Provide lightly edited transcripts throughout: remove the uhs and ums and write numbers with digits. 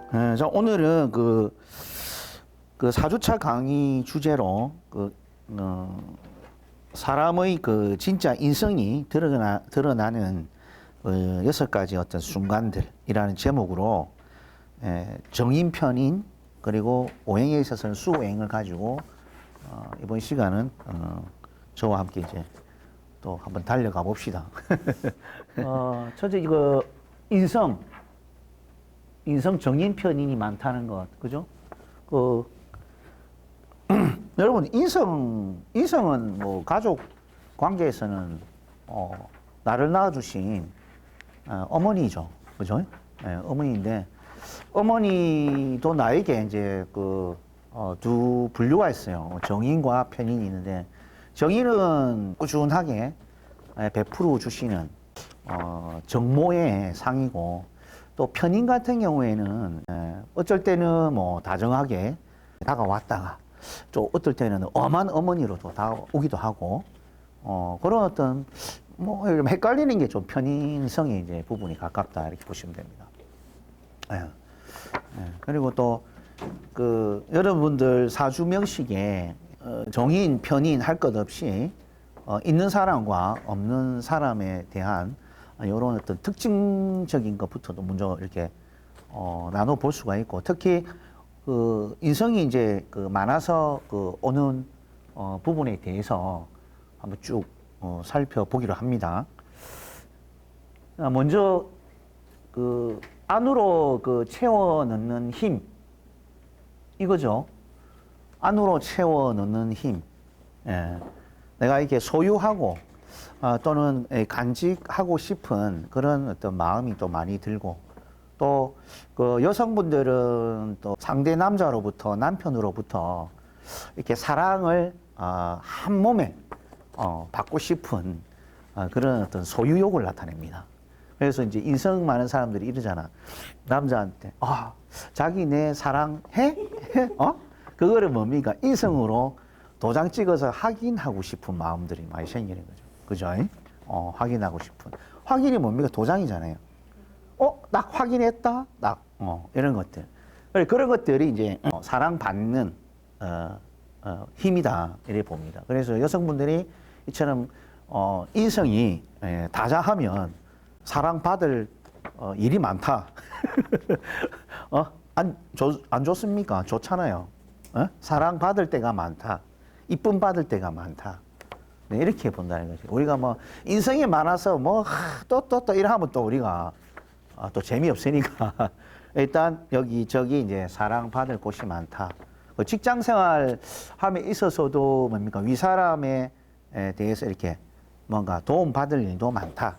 자, 오늘은 그 4주차 강의 주제로 사람의 그 진짜 인성이 드러나는 6가지 어떤 순간들이라는 제목으로 정인, 편인, 그리고 오행에 있어서는 수오행을 가지고 이번 시간은 저와 함께 이제 또 한번 달려가 봅시다. 첫째 이거 인성 정인, 편인이 많다는 것, 그죠? 여러분 인성은 뭐 가족 관계에서는 나를 낳아주신 어머니죠, 그죠? 어머니인데 어머니도 나에게 이제 두 분류가 있어요. 정인과 편인이 있는데 정인은 꾸준하게 베풀어 주시는 정모의 상이고, 또 편인 같은 경우에는 어쩔 때는 뭐 다정하게 다가왔다가 또 어떨 때는 엄한 어머니로도 다오기도 하고, 그런 어떤 뭐 헷갈리는 게 좀 편인성의 이제 부분이 가깝다 이렇게 보시면 됩니다. 그리고 또 여러분들 사주명식에 정인, 편인 할 것 없이 있는 사람과 없는 사람에 대한 이런 어떤 특징적인 것부터도 먼저 이렇게 나눠 볼 수가 있고, 특히 인성이 이제 많아서 오는 부분에 대해서 한번 쭉 살펴보기로 합니다. 먼저 안으로 채워 넣는 힘, 이거죠. 안으로 채워 넣는 힘. 내가 이렇게 소유하고 또는 간직하고 싶은 그런 어떤 마음이 또 많이 들고, 또 여성분들은 또 상대 남자로부터, 남편으로부터 이렇게 사랑을 한 몸에 받고 싶은 그런 어떤 소유욕을 나타냅니다. 그래서 이제 인성 많은 사람들이 이러잖아. 남자한테 자기 내 사랑해? 그거를 뭡니까? 인성으로 도장 찍어서 확인하고 싶은 마음들이 많이 생기는 거죠. 그죠? 확인하고 싶은. 확인이 뭡니까? 도장이잖아요. 딱 확인했다? 이런 것들. 그런 것들이 이제 사랑받는 힘이다 이렇게 봅니다. 그래서 여성분들이 이처럼 인성이 다자하면 사랑받을 일이 많다. 안 좋습니까? 좋잖아요. 사랑받을 때가 많다. 이쁨 받을 때가 많다. 네, 이렇게 본다는 거죠. 우리가 뭐 인성이 많아서 뭐 또 이러면 또 우리가 또 재미없으니까 일단 여기저기 이제 사랑받을 곳이 많다. 직장 생활 함에 있어서도 뭡니까? 윗사람에 대해서 이렇게 뭔가 도움받을 일도 많다.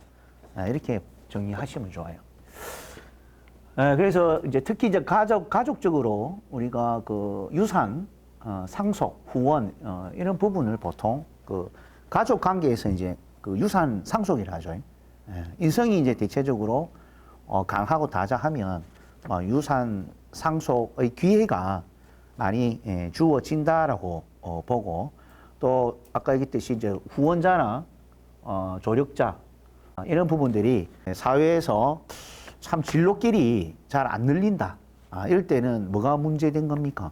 이렇게 정리하시면 좋아요. 그래서 이제 특히 이제 가족적으로 우리가 유산, 상속, 후원, 이런 부분을 보통 가족 관계에서 이제 유산 상속이라 하죠. 인성이 이제 대체적으로 강하고 다자하면 유산 상속의 기회가 많이 주어진다라고 보고, 또 아까 얘기했듯이 이제 후원자나 조력자 이런 부분들이 사회에서 참 진로길이 잘 안 늘린다. 이럴 때는 뭐가 문제된 겁니까?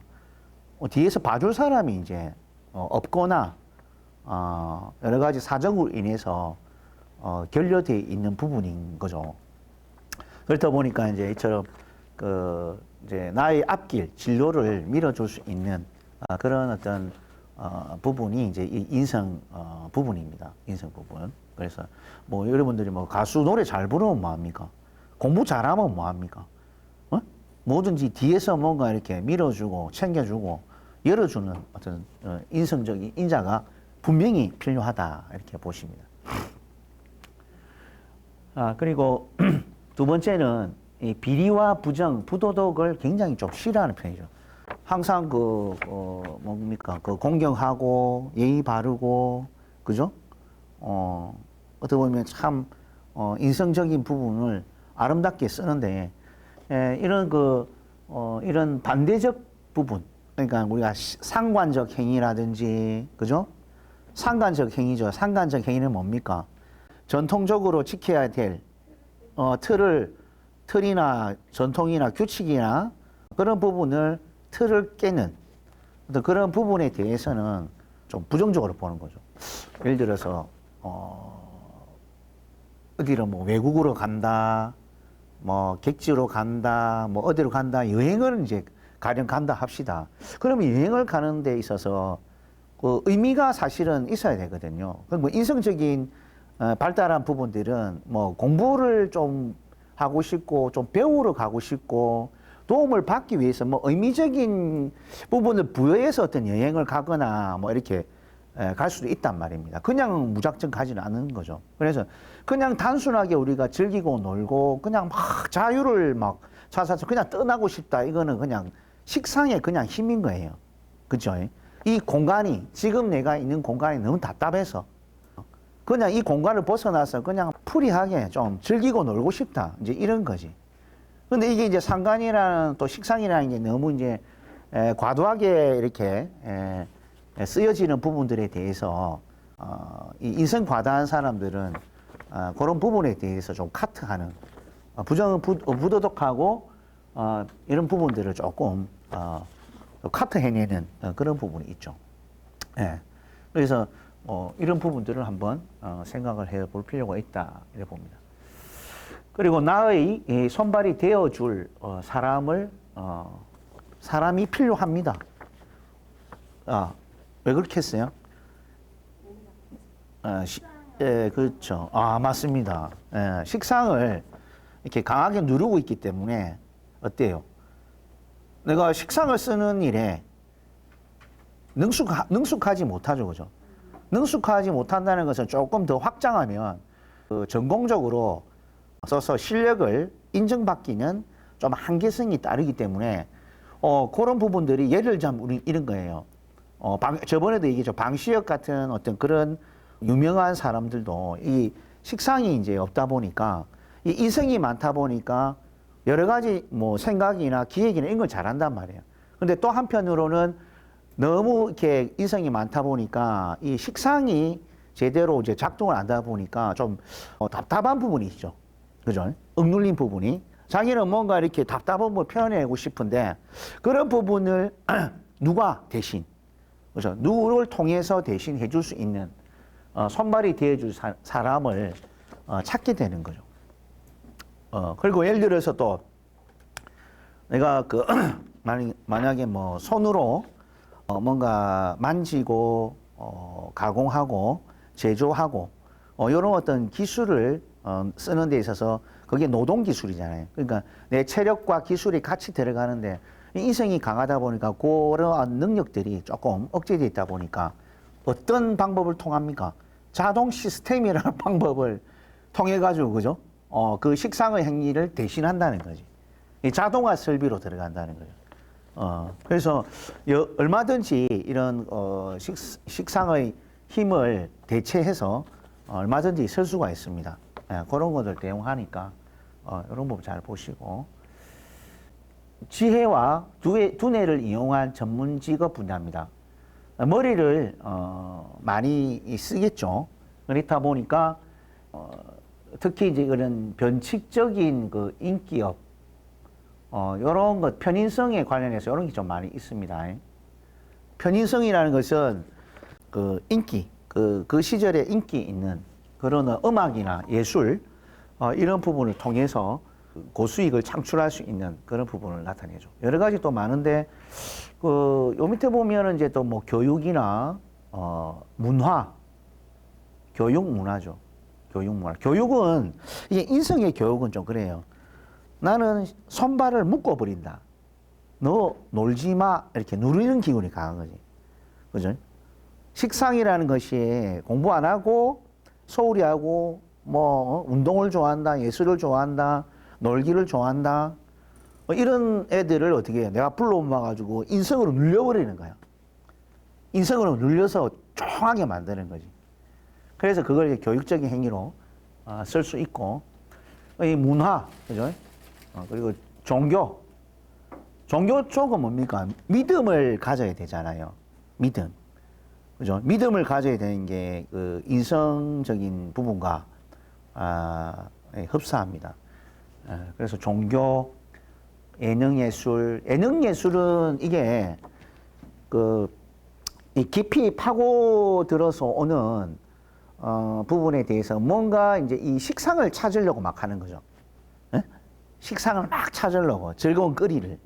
뒤에서 봐줄 사람이 이제 없거나 여러 가지 사정으로 인해서 결여되어 있는 부분인 거죠. 그렇다 보니까 이제 이처럼 이제 나의 앞길, 진로를 밀어줄 수 있는 그런 어떤 부분이 이제 이 인성 부분입니다. 인성 부분. 그래서 뭐 여러분들이 뭐 가수 노래 잘 부르면 뭐합니까? 공부 잘하면 뭐합니까? 뭐든지 뒤에서 뭔가 이렇게 밀어주고 챙겨주고 열어주는 어떤 인성적인 인자가 분명히 필요하다 이렇게 보십니다. 그리고 두 번째는 이 비리와 부정, 부도덕을 굉장히 좀 싫어하는 편이죠. 항상 뭡니까? 공경하고 예의 바르고, 그죠? 어떻게 보면 참 인성적인 부분을 아름답게 쓰는데, 이런 반대적 부분, 그러니까 우리가 상관적 행위라든지, 그죠? 상관적 행위죠. 상관적 행위는 뭡니까? 전통적으로 지켜야 될 틀이나 전통이나 규칙이나 그런 부분을 틀을 깨는 어떤 그런 부분에 대해서는 좀 부정적으로 보는 거죠. 예를 들어서 어디로 뭐 외국으로 간다, 뭐 객지로 간다, 뭐 어디로 간다, 여행을 이제 가령 간다 합시다. 그러면 여행을 가는 데 있어서 그 의미가 사실은 있어야 되거든요. 뭐 인성적인 발달한 부분들은 뭐 공부를 좀 하고 싶고 좀 배우러 가고 싶고 도움을 받기 위해서 뭐 의미적인 부분을 부여해서 어떤 여행을 가거나 뭐 이렇게 갈 수도 있단 말입니다. 그냥 무작정 가지는 않는 거죠. 그래서 그냥 단순하게 우리가 즐기고 놀고 그냥 막 자유를 막 찾아서 그냥 떠나고 싶다. 이거는 그냥 식상의 그냥 힘인 거예요. 그죠? 이 공간이 지금 내가 있는 공간이 너무 답답해서 그냥 이 공간을 벗어나서 그냥 프리하게 좀 즐기고 놀고 싶다. 이제 이런 거지. 근데 이게 이제 상관이라는 또 식상이라는 게 너무 이제 과도하게 이렇게 쓰여지는 부분들에 대해서 이 인성 과다한 사람들은 그런 부분에 대해서 좀 카트하는 부도덕하고 이런 부분들을 조금 카트 해내는 그런 부분이 있죠. 예. 그래서 이런 부분들을 한번 생각을 해볼 필요가 있다 이렇게 봅니다. 그리고 나의 손발이 되어줄 사람이 필요합니다. 왜 그렇게 했어요? 예, 그렇죠. 맞습니다. 예, 식상을 이렇게 강하게 누르고 있기 때문에 어때요? 내가 식상을 쓰는 일에 능숙하지 못하죠, 그죠? 능숙하지 못한다는 것은 조금 더 확장하면 전공적으로 써서 실력을 인정받기는 좀 한계성이 따르기 때문에 그런 부분들이 예를 들자면 우리 이런 거예요. 저번에도 얘기했죠. 방시혁 같은 어떤 그런 유명한 사람들도 이 식상이 이제 없다 보니까 이 이성이 많다 보니까 여러 가지 뭐 생각이나 기획이나 이런 걸 잘한단 말이에요. 근데 또 한편으로는 너무 이렇게 이성이 많다 보니까 이 식상이 제대로 이제 작동을 안 하다 보니까 좀 답답한 부분이 있죠. 그죠? 억눌린 부분이. 자기는 뭔가 이렇게 답답함을 표현하고 싶은데 그런 부분을 누가 대신, 그죠? 누구를 통해서 대신 해줄 수 있는 손발이 되어줄 사람을 찾게 되는 거죠. 그리고 예를 들어서 또 내가 만약에 뭐 손으로 뭔가 만지고 가공하고 제조하고 이런 어떤 기술을 쓰는 데 있어서 그게 노동 기술이잖아요. 그러니까 내 체력과 기술이 같이 들어가는데 이성이 강하다 보니까 그런 능력들이 조금 억제되어 있다 보니까 어떤 방법을 통합니까? 자동 시스템이라는 방법을 통해 가지고 그죠? 그 식상의 행위를 대신한다는 거지. 이 자동화 설비로 들어간다는 거죠. 그래서 얼마든지 이런 식상의 힘을 대체해서 얼마든지 쓸 수가 있습니다. 그런 것들 대응하니까 이런 부분 잘 보시고 지혜와 두뇌를 이용한 전문 직업 분야입니다. 머리를 많이 쓰겠죠. 그렇다 보니까 특히 이제 그런 변칙적인 그 인기업 이런 것 편인성에 관련해서 이런 게 좀 많이 있습니다. 편인성이라는 것은 그 인기 그 시절에 인기 있는 그런 음악이나 예술 이런 부분을 통해서 고수익을 창출할 수 있는 그런 부분을 나타내죠. 여러 가지 또 많은데 요 밑에 보면은 이제 또 뭐 교육이나 문화, 교육 문화죠. 교육 문화. 교육은 이게 인성의 교육은 좀 그래요. 나는 손발을 묶어버린다. 너 놀지 마. 이렇게 누르는 기운이 강한 거지. 그죠? 식상이라는 것이 공부 안 하고 소홀히 하고 뭐 운동을 좋아한다, 예술을 좋아한다, 놀기를 좋아한다. 이런 애들을 어떻게 해요? 내가 불러모아가지고 인성으로 눌려버리는 거야. 인성으로 눌려서 조용하게 만드는 거지. 그래서 그걸 교육적인 행위로 쓸 수 있고, 이 문화, 그죠? 그리고 종교. 종교 쪽은 뭡니까? 믿음을 가져야 되잖아요. 믿음. 그죠? 믿음을 가져야 되는 게 그 인성적인 부분과 흡사합니다. 그래서 종교, 예능예술은 이게 이 깊이 파고들어서 오는 부분에 대해서 뭔가 이제 이 식상을 찾으려고 막 하는 거죠. 예? 식상을 막 찾으려고 즐거운 거리를.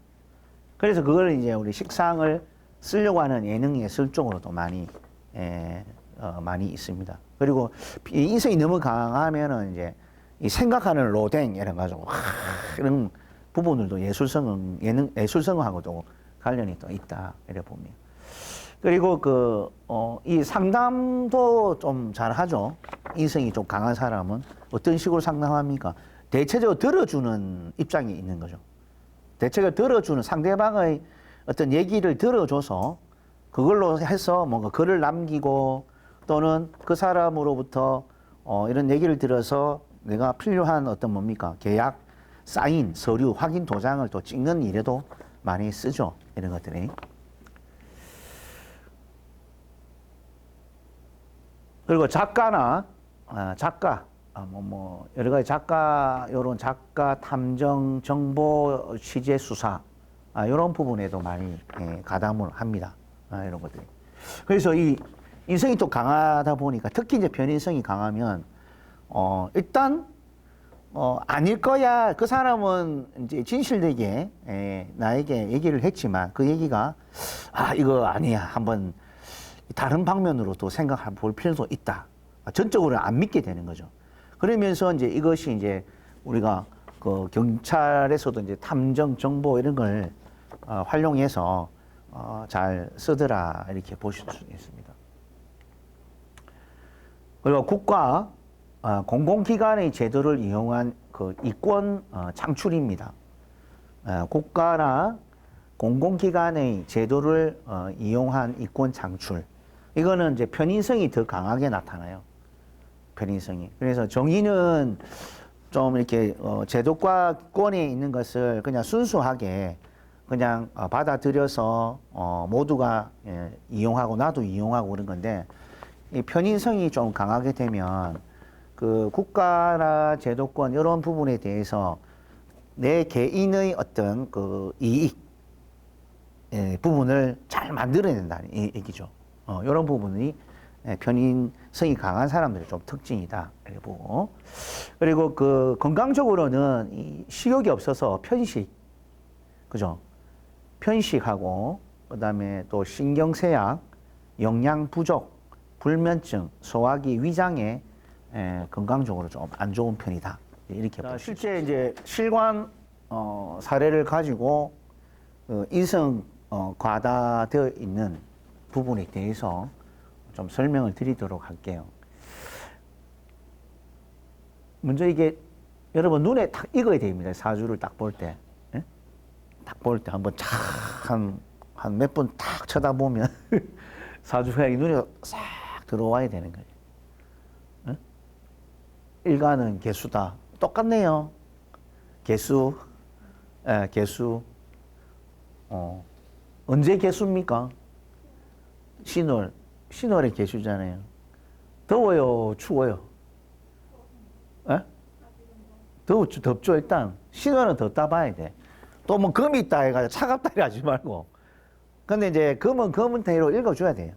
그래서 그걸 이제 우리 식상을 쓰려고 하는 예능예술 쪽으로도 많이 있습니다. 그리고 인성이 너무 강하면은 이제 이 생각하는 로댕 이런 가지고 이런 부분들도 예술성하고도 관련이 또 있다 이래 봅니다. 그리고 이 상담도 좀 잘하죠. 인성이 좀 강한 사람은 어떤 식으로 상담합니까? 대체적으로 들어주는 입장이 있는 거죠. 대체적으로 들어주는 상대방의 어떤 얘기를 들어줘서 그걸로 해서 뭔가 글을 남기고 또는 그 사람으로부터 이런 얘기를 들어서 내가 필요한 어떤 뭡니까? 계약, 사인, 서류, 확인 도장을 또 찍는 일에도 많이 쓰죠. 이런 것들이. 그리고 작가나 여러 가지 요런 작가 탐정 정보 취재 수사 이런 부분에도 많이 가담을 합니다. 이런 것들이. 그래서 이 인성이 또 강하다 보니까 특히 이제 변인성이 강하면 일단 아닐 거야. 그 사람은 이제 진실되게 나에게 얘기를 했지만 그 얘기가 이거 아니야. 한번 다른 방면으로 또 생각해 볼 필요도 있다. 전적으로 안 믿게 되는 거죠. 그러면서 이제 이것이 이제 우리가 그 경찰에서도 이제 탐정 정보 이런 걸 활용해서 잘 쓰더라 이렇게 보실 수 있습니다. 그리고 국가 공공기관의 제도를 이용한 그 이권 창출입니다. 국가나 공공기관의 제도를 이용한 이권 창출. 이거는 이제 편인성이 더 강하게 나타나요. 편인성이. 그래서 정의는 좀 이렇게 제도과 권에 있는 것을 그냥 순수하게 그냥 받아들여서 모두가 이용하고 나도 이용하고 그런 건데 이 편인성이 좀 강하게 되면 그 국가나 제도권 이런 부분에 대해서 내 개인의 어떤 그 이익 부분을 잘 만들어낸다는 얘기죠. 이런 부분이 편인성이 강한 사람들의 좀 특징이다 이렇게 보고 그리고 그 건강적으로는 이 식욕이 없어서 편식, 그죠? 편식하고 그다음에 또 신경쇠약, 영양 부족, 불면증, 소화기 위장에 건강적으로 좀 안 좋은 편이다 이렇게 보시죠. 실제 이제 실관 사례를 가지고 인성 과다되어 있는 부분에 대해서 좀 설명을 드리도록 할게요. 먼저 이게 여러분 눈에 딱 익어야 됩니다. 사주를 딱 볼 때. 딱 볼 때 한번 한 몇 분 딱 쳐다보면 사주가 눈에 싹 들어와야 되는 거예요. 일간은 개수다. 똑같네요. 개수. 개수. 언제 개수입니까? 신월의 개수잖아요. 더워요, 추워요? 덥죠, 일단. 신월은 덥다 봐야 돼. 또 뭐 금이 있다 해가지고 차갑다 하지 말고. 근데 이제 금은 금대로 읽어줘야 돼요.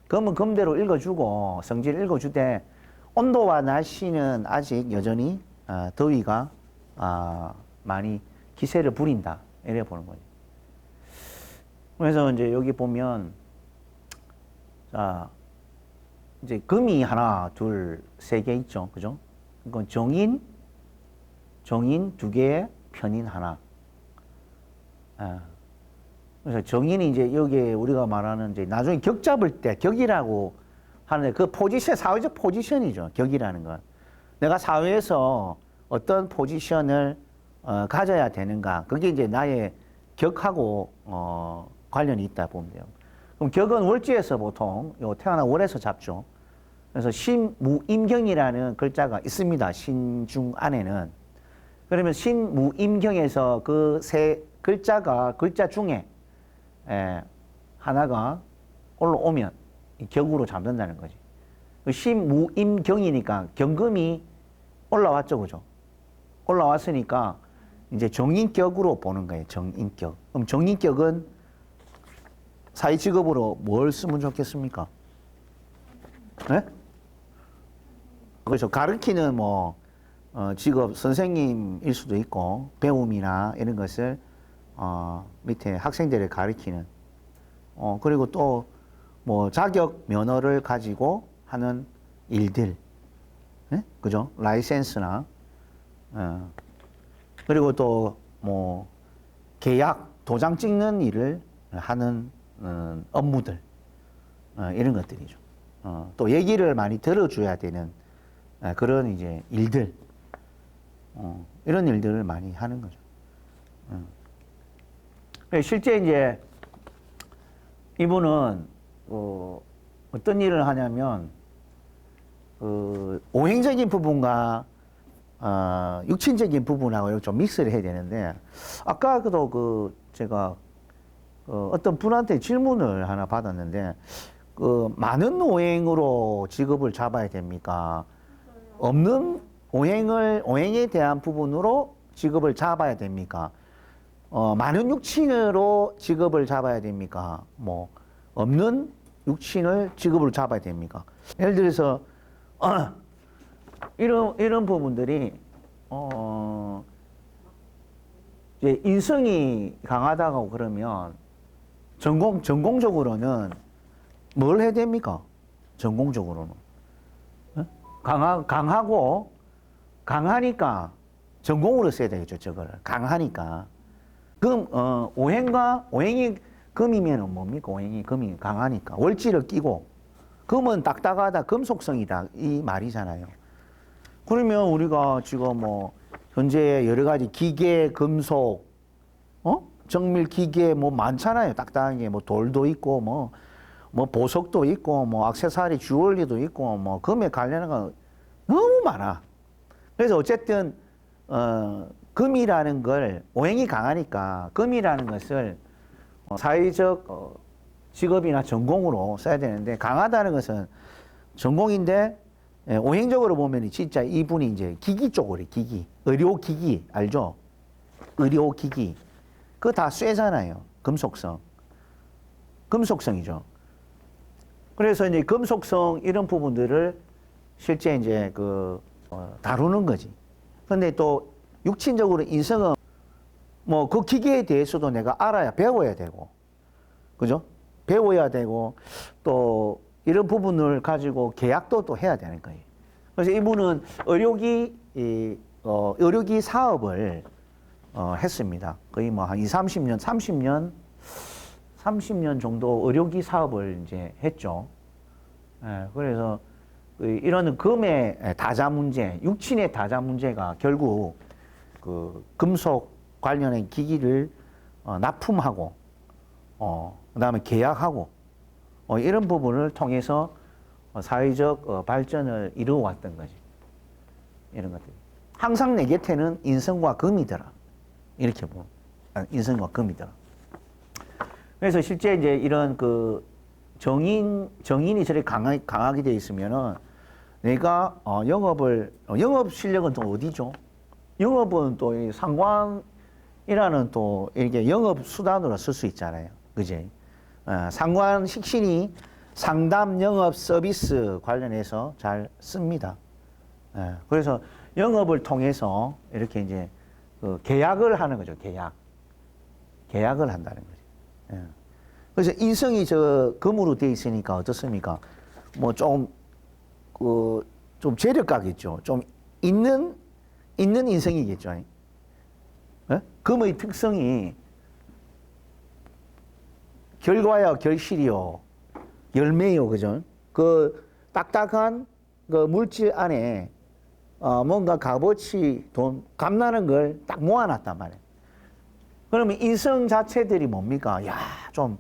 금은 금대로 읽어주고 성질 읽어주되 온도와 날씨는 아직 여전히 더위가 많이 기세를 부린다. 이래 보는 거죠. 그래서 이제 여기 보면 자 이제 금이 하나, 둘, 세 개 있죠, 그죠? 그건 정인 두 개에 편인 하나. 그래서 정인이 이제 여기에 우리가 말하는 이제 나중에 격 잡을 때 격이라고 하는데 그 포지션, 사회적 포지션이죠. 격이라는 건. 내가 사회에서 어떤 포지션을 가져야 되는가. 그게 이제 나의 격하고 관련이 있다 보면 돼요. 그럼 격은 월지에서 보통 태어난 월에서 잡죠. 그래서 신무임경이라는 글자가 있습니다. 신중 안에는. 그러면 신무임경에서 그 세 글자 중에 하나가 올라오면 격으로 잡는다는 거지. 신무임경이니까 경금이 올라왔죠, 그죠? 올라왔으니까 이제 정인격으로 보는 거예요. 정인격. 그럼 정인격은 사회 직업으로 뭘 쓰면 좋겠습니까? 네? 그렇죠. 가르치는 뭐 직업 선생님일 수도 있고 배움이나 이런 것을 밑에 학생들을 가르치는 그리고 또 뭐 자격 면허를 가지고 하는 일들, 네? 그죠? 라이센스나 그리고 또 뭐 계약 도장 찍는 일을 하는 업무들 이런 것들이죠. 또 얘기를 많이 들어줘야 되는 그런 이제 일들 이런 일들을 많이 하는 거죠. 실제 이제 이분은 어떤 일을 하냐면 오행적인 부분과 육친적인 부분하고 좀 믹스를 해야 되는데 아까도 제가 어떤 분한테 질문을 하나 받았는데 많은 오행으로 직업을 잡아야 됩니까? 없는 오행에 대한 부분으로 직업을 잡아야 됩니까? 많은 육친으로 직업을 잡아야 됩니까? 뭐 없는 육친을 직업으로 잡아야 됩니까? 예를 들어서 이런 부분들이 이제 인성이 강하다고 그러면 전공적으로는 뭘 해야 됩니까? 전공적으로는 강하고 강하니까 전공으로 써야 되겠죠. 저거를 강하니까. 그럼 오행이 금이면은 뭡니까? 오행이 금이 강하니까 월지를 끼고 금은 딱딱하다, 금속성이다 이 말이잖아요. 그러면 우리가 지금 뭐 현재 여러 가지 기계, 금속, 정밀 기계 뭐 많잖아요. 딱딱한 게 뭐 돌도 있고 뭐 보석도 있고 뭐 액세서리 주얼리도 있고 뭐 금에 관련한 거 너무 많아. 그래서 어쨌든 금이라는 걸 오행이 강하니까 금이라는 것을 사회적 직업이나 전공으로 써야 되는데 강하다는 것은 전공인데 오행적으로 보면 진짜 이분이 이제 기기 쪽으로 기기, 의료기기 알죠? 의료기기 그거 다 쇠잖아요. 금속성이죠. 그래서 이제 금속성 이런 부분들을 실제 이제 다루는 거지. 근데 또 육친적으로 인성은 뭐 그 기계에 대해서도 내가 알아야 배워야 되고, 그죠? 배워야 되고 또 이런 부분을 가지고 계약도 또 해야 되는 거예요. 그래서 이분은 의료기 사업을 했습니다. 거의 뭐 한 30년 정도 의료기 사업을 이제 했죠. 그래서 이런 금의 다자 문제, 육친의 다자 문제가 결국 금속 관련된 기기를 납품하고, 그다음에 계약하고, 이런 부분을 통해서 사회적 발전을 이루어왔던 거지. 이런 것들. 항상 내 곁에는 인성과 금이더라. 이렇게 보면 인성과 금이더라. 그래서 실제 이제 이런 정인이 저렇게 강하게 되어 있으면은 내가 영업 실력은 또 어디죠? 영업은 또 이 상관이라는 또 이렇게 영업 수단으로 쓸 수 있잖아요. 그지? 상관 식신이 상담 영업 서비스 관련해서 잘 씁니다. 그래서 영업을 통해서 이렇게 이제 계약을 하는 거죠. 계약을 한다는 거죠. 그래서 인성이 금으로 되어 있으니까 어떻습니까? 뭐 좀 재력가겠죠. 좀 있는 인성이겠죠. 금의 특성이 결과요, 결실이요, 열매요, 그죠? 딱딱한 물질 안에 뭔가 값어치, 돈, 값나는 걸 딱 모아놨단 말이에요. 그러면 인성 자체들이 뭡니까? 야, 좀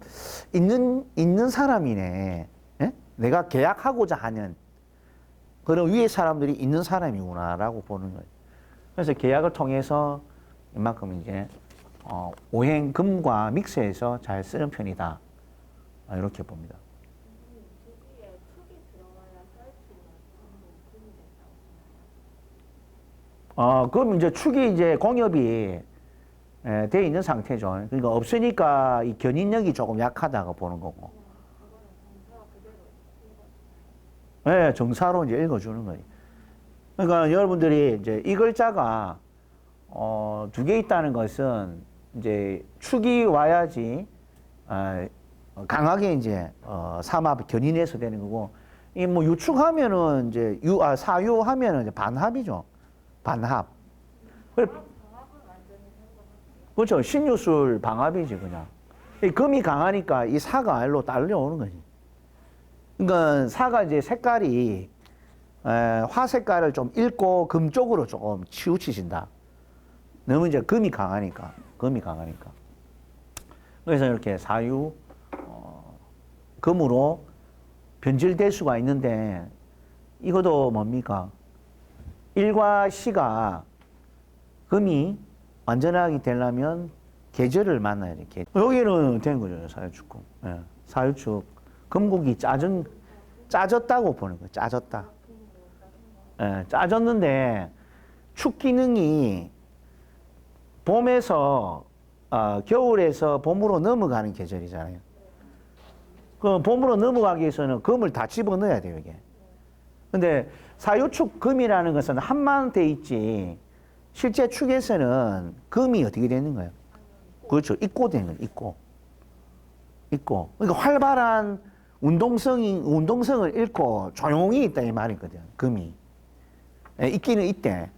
있는 사람이네. 내가 계약하고자 하는 그런 위에 사람들이 있는 사람이구나라고 보는 거예요. 그래서 계약을 통해서 이만큼 이제 오행금과 믹스해서 잘 쓰는 편이다. 이렇게 봅니다. 그럼 이제 축이 이제 공엽이 돼 있는 상태죠. 그러니까 없으니까 이 견인력이 조금 약하다고 보는 거고. 네, 정사로 이제 읽어주는 거예요. 그러니까 여러분들이 이제 이 글자가 두 개 있다는 것은 이제 축이 와야지 강하게 이제 삼합 견인해서 되는 거고, 이 뭐 유축하면은 이제 사유하면은 이제 반합이죠. 반합. 그렇죠. 신유술 방합이지 그냥. 이 금이 강하니까 이 사가 알로 딸려오는 거지. 그러니까 사가 이제 색깔이 화 색깔을 좀 잃고 금 쪽으로 조금 치우치신다. 너무 이제 금이 강하니까. 그래서 이렇게 사유 금으로 변질될 수가 있는데, 이것도 뭡니까? 일과 시가 금이 완전하게 되려면 계절을 만나야 돼. 여기는 된 거죠. 사유축금. 예. 사유축. 금국이 짜졌다고 보는 거예요. 짜졌다. 예, 짜졌는데 축 기능이 봄에서 겨울에서 봄으로 넘어가는 계절이잖아요. 그 봄으로 넘어가기 위해서는 금을 다 집어넣어야 돼요, 이게. 근데 사유축 금이라는 것은 한만 돼 있지, 실제 축에서는 금이 어떻게 되는 거예요? 그렇죠. 입고되는 거예요, 입고. 그러니까 활발한 운동성을 잃고 조용히 있다 이 말이거든, 금이. 있기는 있대.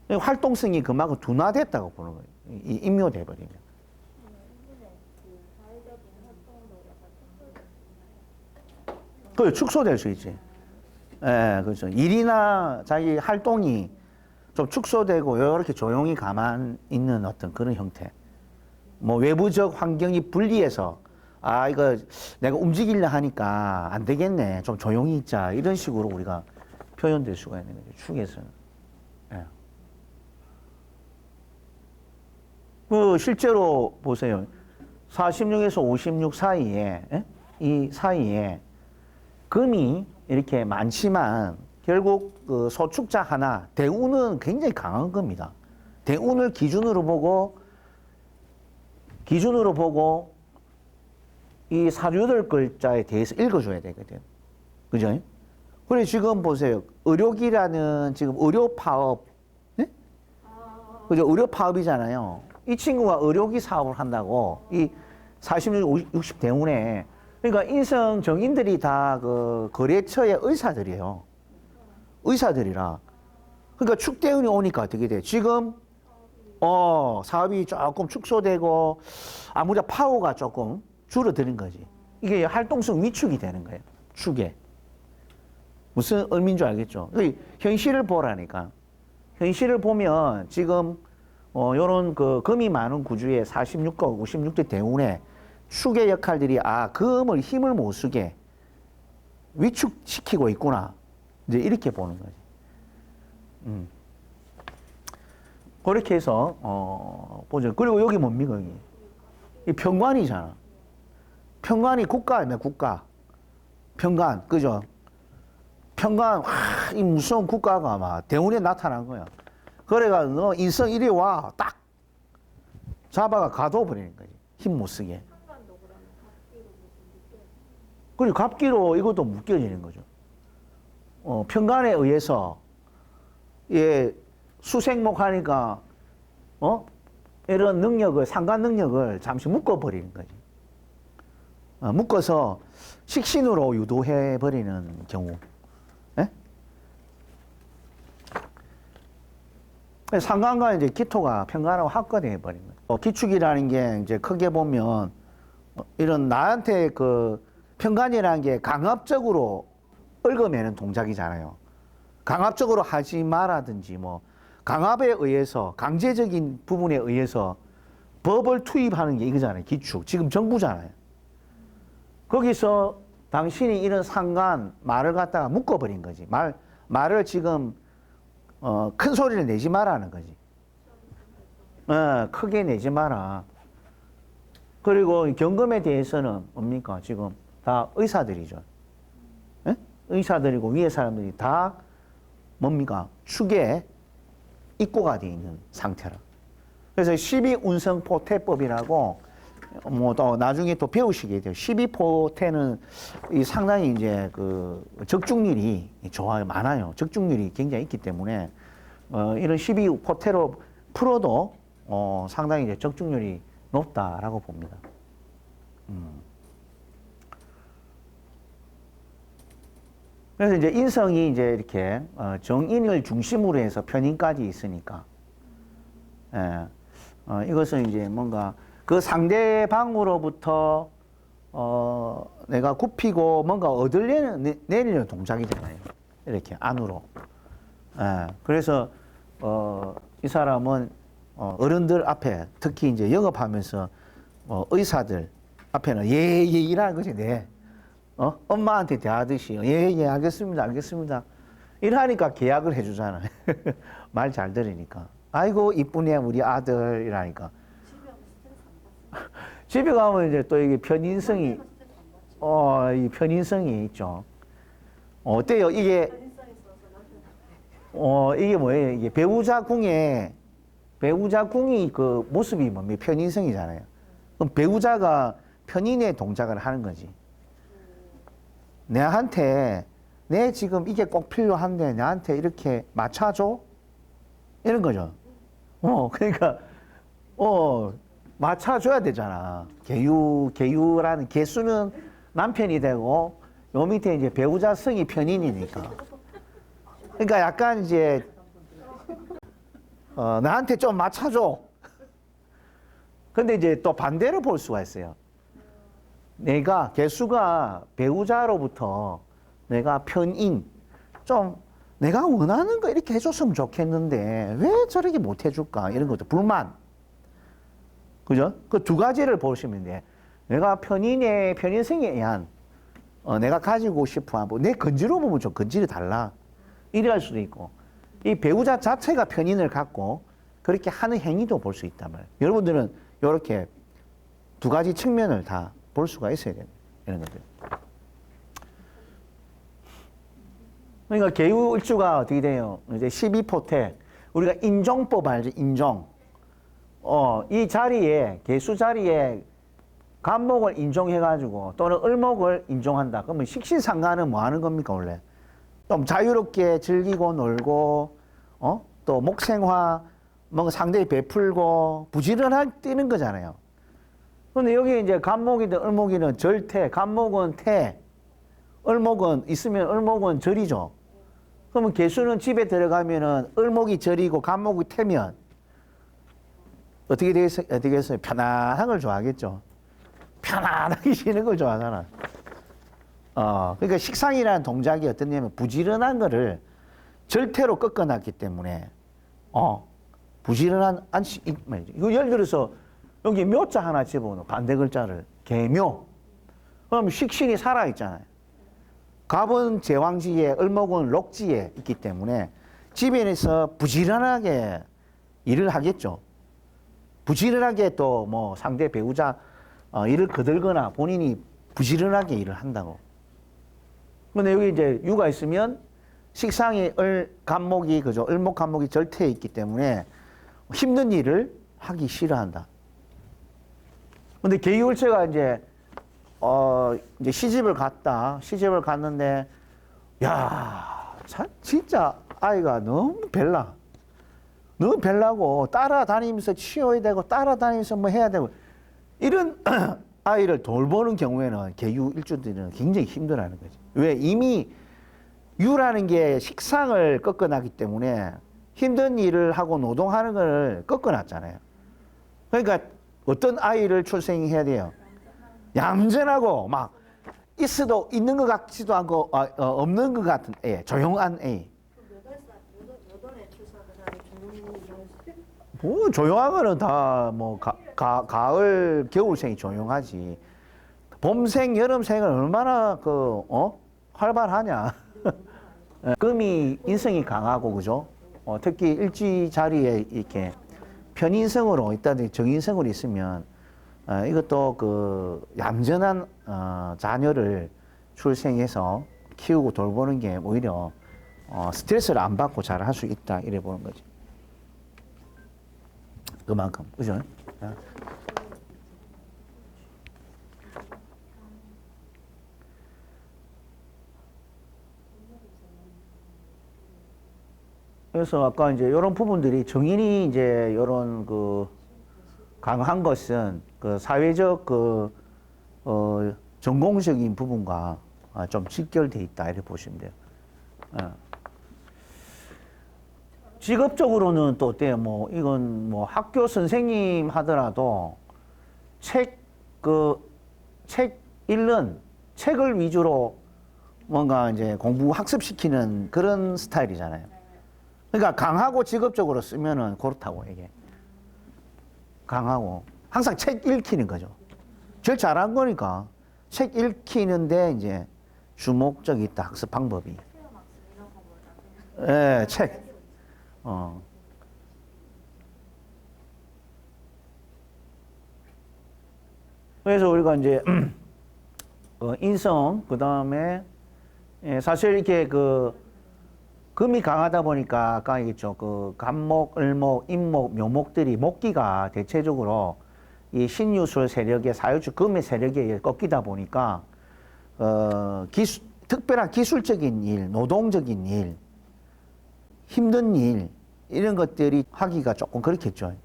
활동성이 그만큼 둔화됐다고 보는 거예요. 임묘돼 버리면. 그 축소될 수 있지. 예, 그렇죠. 일이나 자기 활동이 좀 축소되고 이렇게 조용히 가만 있는 어떤 그런 형태. 뭐 외부적 환경이 불리해서 이거 내가 움직이려 하니까 안 되겠네. 좀 조용히 있자. 이런 식으로 우리가 표현될 수가 있는 거죠. 축에서는. 예. 그 실제로 보세요. 46에서 56 사이에, 이 사이에 금이 이렇게 많지만 결국 그 소축자 하나, 대운은 굉장히 강한 겁니다. 대운을 기준으로 보고 이 48글자에 대해서 읽어줘야 되거든. 그죠? 그래, 지금 보세요. 의료기라는 지금 의료파업, 네? 그죠? 의료파업이잖아요. 이 친구가 의료기 사업을 한다고, 이 46, 60 대운에. 그러니까 인성 정인들이 다 그 거래처의 의사들이에요. 의사들이라. 그러니까 축대운이 오니까 어떻게 돼? 지금, 사업이 조금 축소되고, 아무래도 파워가 조금 줄어드는 거지. 이게 활동성 위축이 되는 거예요. 축에. 무슨 의미인 줄 알겠죠? 현실을 보라니까. 현실을 보면 지금, 요런 그 금이 많은 구주의 46과 56대 대운에 축의 역할들이 금을 힘을 못 쓰게 위축시키고 있구나. 이제 이렇게 보는 거지. 그렇게 해서 보죠. 그리고 여기 뭡니까 여기? 이 평관이잖아. 평관이 국가입니다. 국가. 평관, 그죠? 평관, 이 무서운 국가가 막 대운에 나타난 거야. 그래가 너 인성 이리 와, 딱 잡아가 가둬버리는 거지. 힘 못 쓰게. 그리고 갑기로 이것도 묶여지는 거죠. 평관에 의해서 수생목 하니까 이런 능력을, 상관 능력을 잠시 묶어버리는 거지. 묶어서 식신으로 유도해 버리는 경우. 예? 상관과 이제 기토가 평관하고 합거돼 버린 거예요. 기축이라는 게 이제 크게 보면 이런 나한테 그 평관이라는 게 강압적으로 얽어매는 동작이잖아요. 강압적으로 하지 마라든지 뭐 강압에 의해서 강제적인 부분에 의해서 법을 투입하는 게 이거잖아요. 기축. 지금 정부잖아요. 거기서 당신이 이런 상관 말을 갖다가 묶어버린 거지. 말을 지금 큰 소리를 내지 마라는 거지. 크게 내지 마라. 그리고 경금에 대해서는 뭡니까? 지금 다 의사들이죠. 예? 의사들이고 위에 사람들이 다 뭡니까? 축에 입고가 되어 있는 상태라. 그래서 12운성포태법이라고 뭐 또 나중에 또 배우시게 돼요. 12포태는 이 상당히 이제 그 적중률이 많아요. 적중률이 굉장히 있기 때문에 이런 12포태로 풀어도 상당히 이제 적중률이 높다라고 봅니다. 그래서 이제 인성이 이제 이렇게 정인을 중심으로 해서 편인까지 있으니까, 이것은 이제 뭔가 그 상대방으로부터 내가 굽히고 뭔가 내리는 동작이잖아요. 이렇게 안으로. 그래서 이 사람은 어른들 앞에 특히 이제 영업하면서 의사들 앞에는 예 이라는 거지. 네. 엄마한테 대하듯이 예 알겠습니다 알겠습니다 이러니까 계약을 해주잖아. 말 잘 들으니까. 아이고 이쁘네 우리 아들 이라니까. 집에 가면 이제 또 이게 편인성이 이 편인성이 있죠. 어때요 이게 이게 뭐예요? 이게 배우자 궁이 그 모습이 뭡니까? 편인성이잖아요. 그럼 배우자가 편인의 동작을 하는 거지. 내한테 내 지금 이게 꼭 필요한데 나한테 이렇게 맞춰줘? 이런 거죠. 그러니까 맞춰줘야 되잖아. 계유라는 개수는 남편이 되고 요 밑에 이제 배우자성이 편인이니까. 그러니까 약간 이제 나한테 좀 맞춰줘. 근데 이제 또 반대로 볼 수가 있어요. 내가 개수가 배우자로부터 내가 편인 좀 내가 원하는 거 이렇게 해줬으면 좋겠는데 왜 저렇게 못 해줄까 이런 것도 불만. 그죠? 그 두 가지를 보시면 돼. 내가 편인성에 의한 내가 가지고 싶어 하고 내 건지로 보면 좀 건질이 달라. 이래 할 수도 있고 이 배우자 자체가 편인을 갖고 그렇게 하는 행위도 볼 수 있단 말이에요. 여러분들은 이렇게 두 가지 측면을 다 볼 수가 있어야 됩니다. 이런 것들. 그러니까 계유일주가 어떻게 돼요? 이제 12포태. 우리가 인종법 알죠? 인종. 이 자리에, 계수 자리에 간목을 인종해가지고 또는 을목을 인종한다. 그러면 식신상간은 뭐 하는 겁니까, 원래? 좀 자유롭게 즐기고 놀고, 또 목생화, 뭔가 상대히 베풀고, 부지런하게 뛰는 거잖아요. 근데 여기 이제 간목이든 을목이든 절태, 간목은 태, 을목은 있으면 을목은 절이죠. 그러면 개수는 집에 들어가면은 을목이 절이고 간목이 태면 어떻게 되겠어요? 편안한 걸 좋아하겠죠. 편안하게 쉬는 걸 좋아하잖아. 그러니까 식상이라는 동작이 어떠냐면 부지런한 거를 절태로 꺾어놨기 때문에 부지런한 안식. 이거 예를 들어서 여기 묘자 하나 집어넣어. 반대 글자를 계묘. 그럼 식신이 살아있잖아요. 갑은 제왕지에 을목은 록지에 있기 때문에 집에서 부지런하게 일을 하겠죠. 부지런하게 또 뭐 상대 배우자 일을 거들거나 본인이 부지런하게 일을 한다고. 근데 여기 이제 유가 있으면 식상이 간목이 그죠. 을목 간목이 절태에 있기 때문에 힘든 일을 하기 싫어한다. 근데 계유일체가 이제 시집을 갔는데, 야, 참, 진짜 아이가 너무 별나고, 따라다니면서 치워야 되고, 따라다니면서 뭐 해야 되고, 이런 아이를 돌보는 경우에는 계유일주들은 굉장히 힘들어하는 거지. 왜? 이미 유라는 게 식상을 꺾어놨기 때문에 힘든 일을 하고 노동하는 걸 꺾어놨잖아요. 그러니까 어떤 아이를 출생해야 돼요? 얌전하고 막 있어도 있는 것 같지도 않고 없는 것 같은 애, 조용한 애. 뭐 조용한 거는 다 뭐 가을 겨울생이 조용하지. 봄생 여름생은 얼마나 활발하냐. 금이 인성이 강하고 그죠. 특히 일지 자리에 이렇게 편인성으로 있다든지 정인성으로 있으면 이것도 그 얌전한 자녀를 출생해서 키우고 돌보는 게 오히려 스트레스를 안 받고 잘 할 수 있다 이래 보는 거지. 그만큼. 그죠? 그래서 아까 이제 이런 부분들이 정인이 이제 이런 그 강한 것은 그 사회적 그 전공적인 부분과 좀 직결돼 있다 이렇게 보시면 돼요. 직업적으로는 또 어때요? 뭐 이건 뭐 학교 선생님 하더라도 책 읽는 책을 위주로 뭔가 이제 공부 학습시키는 그런 스타일이잖아요. 그러니까 강하고 직업적으로 쓰면은 그렇다고 이게 강하고 항상 책 읽히는 거죠. 제일 잘한 거니까 책 읽히는데 이제 주목적이 있다 학습 방법이. 예, 책. 그래서 우리가 이제 인성 그 다음에 사실 이렇게 그 금이 강하다 보니까 아까 얘기했죠. 그 간목, 을목, 임목, 묘목들이 목기가 대체적으로 이 신유술 세력의 사유축 금의 세력에 의해 꺾이다 보니까 특별한 기술적인 일, 노동적인 일, 힘든 일 이런 것들이 하기가 조금 그렇겠죠.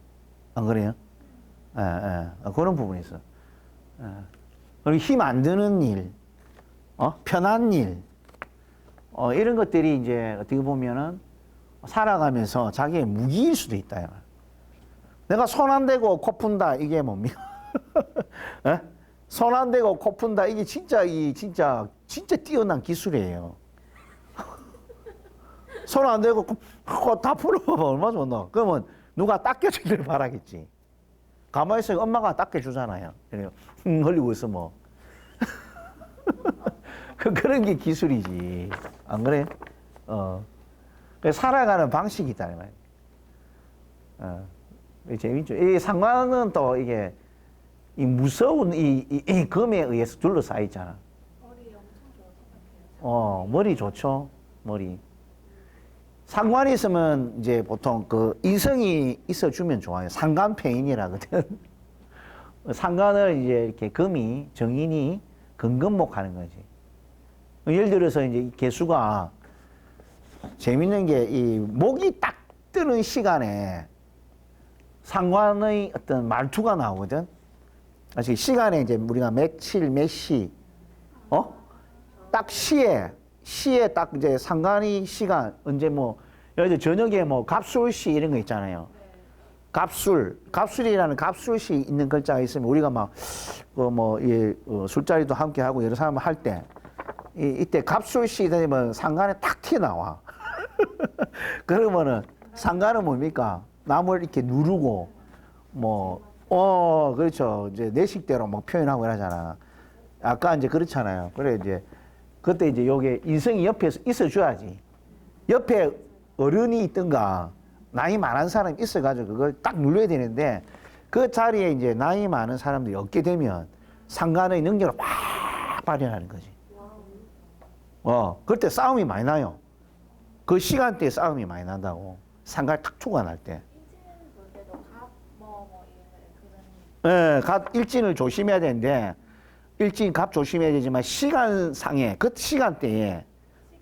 안 그래요? 그런 부분이 있어. 그리고 힘 안 드는 일, 편한 일. 이런 것들이 이제 어떻게 보면은 살아가면서 자기의 무기일 수도 있다. 내가 손 안 대고 코 푼다 이게 뭡니까? 손 안 대고 코 푼다 이게 진짜 뛰어난 기술이에요. 손 안 대고 코 다 풀어봐봐 얼마나 좋나? 그러면 누가 닦여주기를 바라겠지. 가만히 있으면 엄마가 닦여주잖아요. 흘리고 있어 뭐. 그런 게 기술이지. 안 그래? 살아가는 방식이 있다. 재밌죠. 이 상관은 또 이게 이 무서운 이 금에 의해서 둘러싸여 있잖아. 머리 엄청 좋아서. 머리 좋죠. 머리. 상관이 있으면 이제 보통 그 인성이 있어주면 좋아요. 상관폐인이라거든. 상관을 이제 이렇게 금이, 정인이 근근목하는 거지. 예를 들어서 이제 개수가 재밌는 게 이 목이 딱 뜨는 시간에 상관의 어떤 말투가 나오거든. 사실 시간에 이제 우리가 며칠, 몇 시, 딱 시에 딱 이제 상관이 시간 언제 뭐 예를 들어 저녁에 뭐 갑술시 이런 거 있잖아요. 갑술이라는 갑술시 있는 글자가 있으면 우리가 막 술자리도 함께 하고 여러 사람 할 때 이때 갑술시 되면 상관에 탁 튀어나와. 그러면은 상관은 뭡니까? 남을 이렇게 누르고 그렇죠. 이제 내 식대로 막 표현하고 이러잖아. 아까 이제 그렇잖아요. 그래 이제 그때 이제 요게 인성이 옆에 있어줘야지. 옆에 어른이 있든가 나이 많은 사람이 있어가지고 그걸 딱 눌러야 되는데 그 자리에 이제 나이 많은 사람들이 없게 되면 상관의 능력을 막 발휘하는 거지. 그때 싸움이 많이 나요. 그 시간대에 싸움이 많이 난다고. 상관 탁 초가 날 때. 일진을 조심해야 되는데, 일진 갑 조심해야 되지만, 시간상에, 그 시간대에,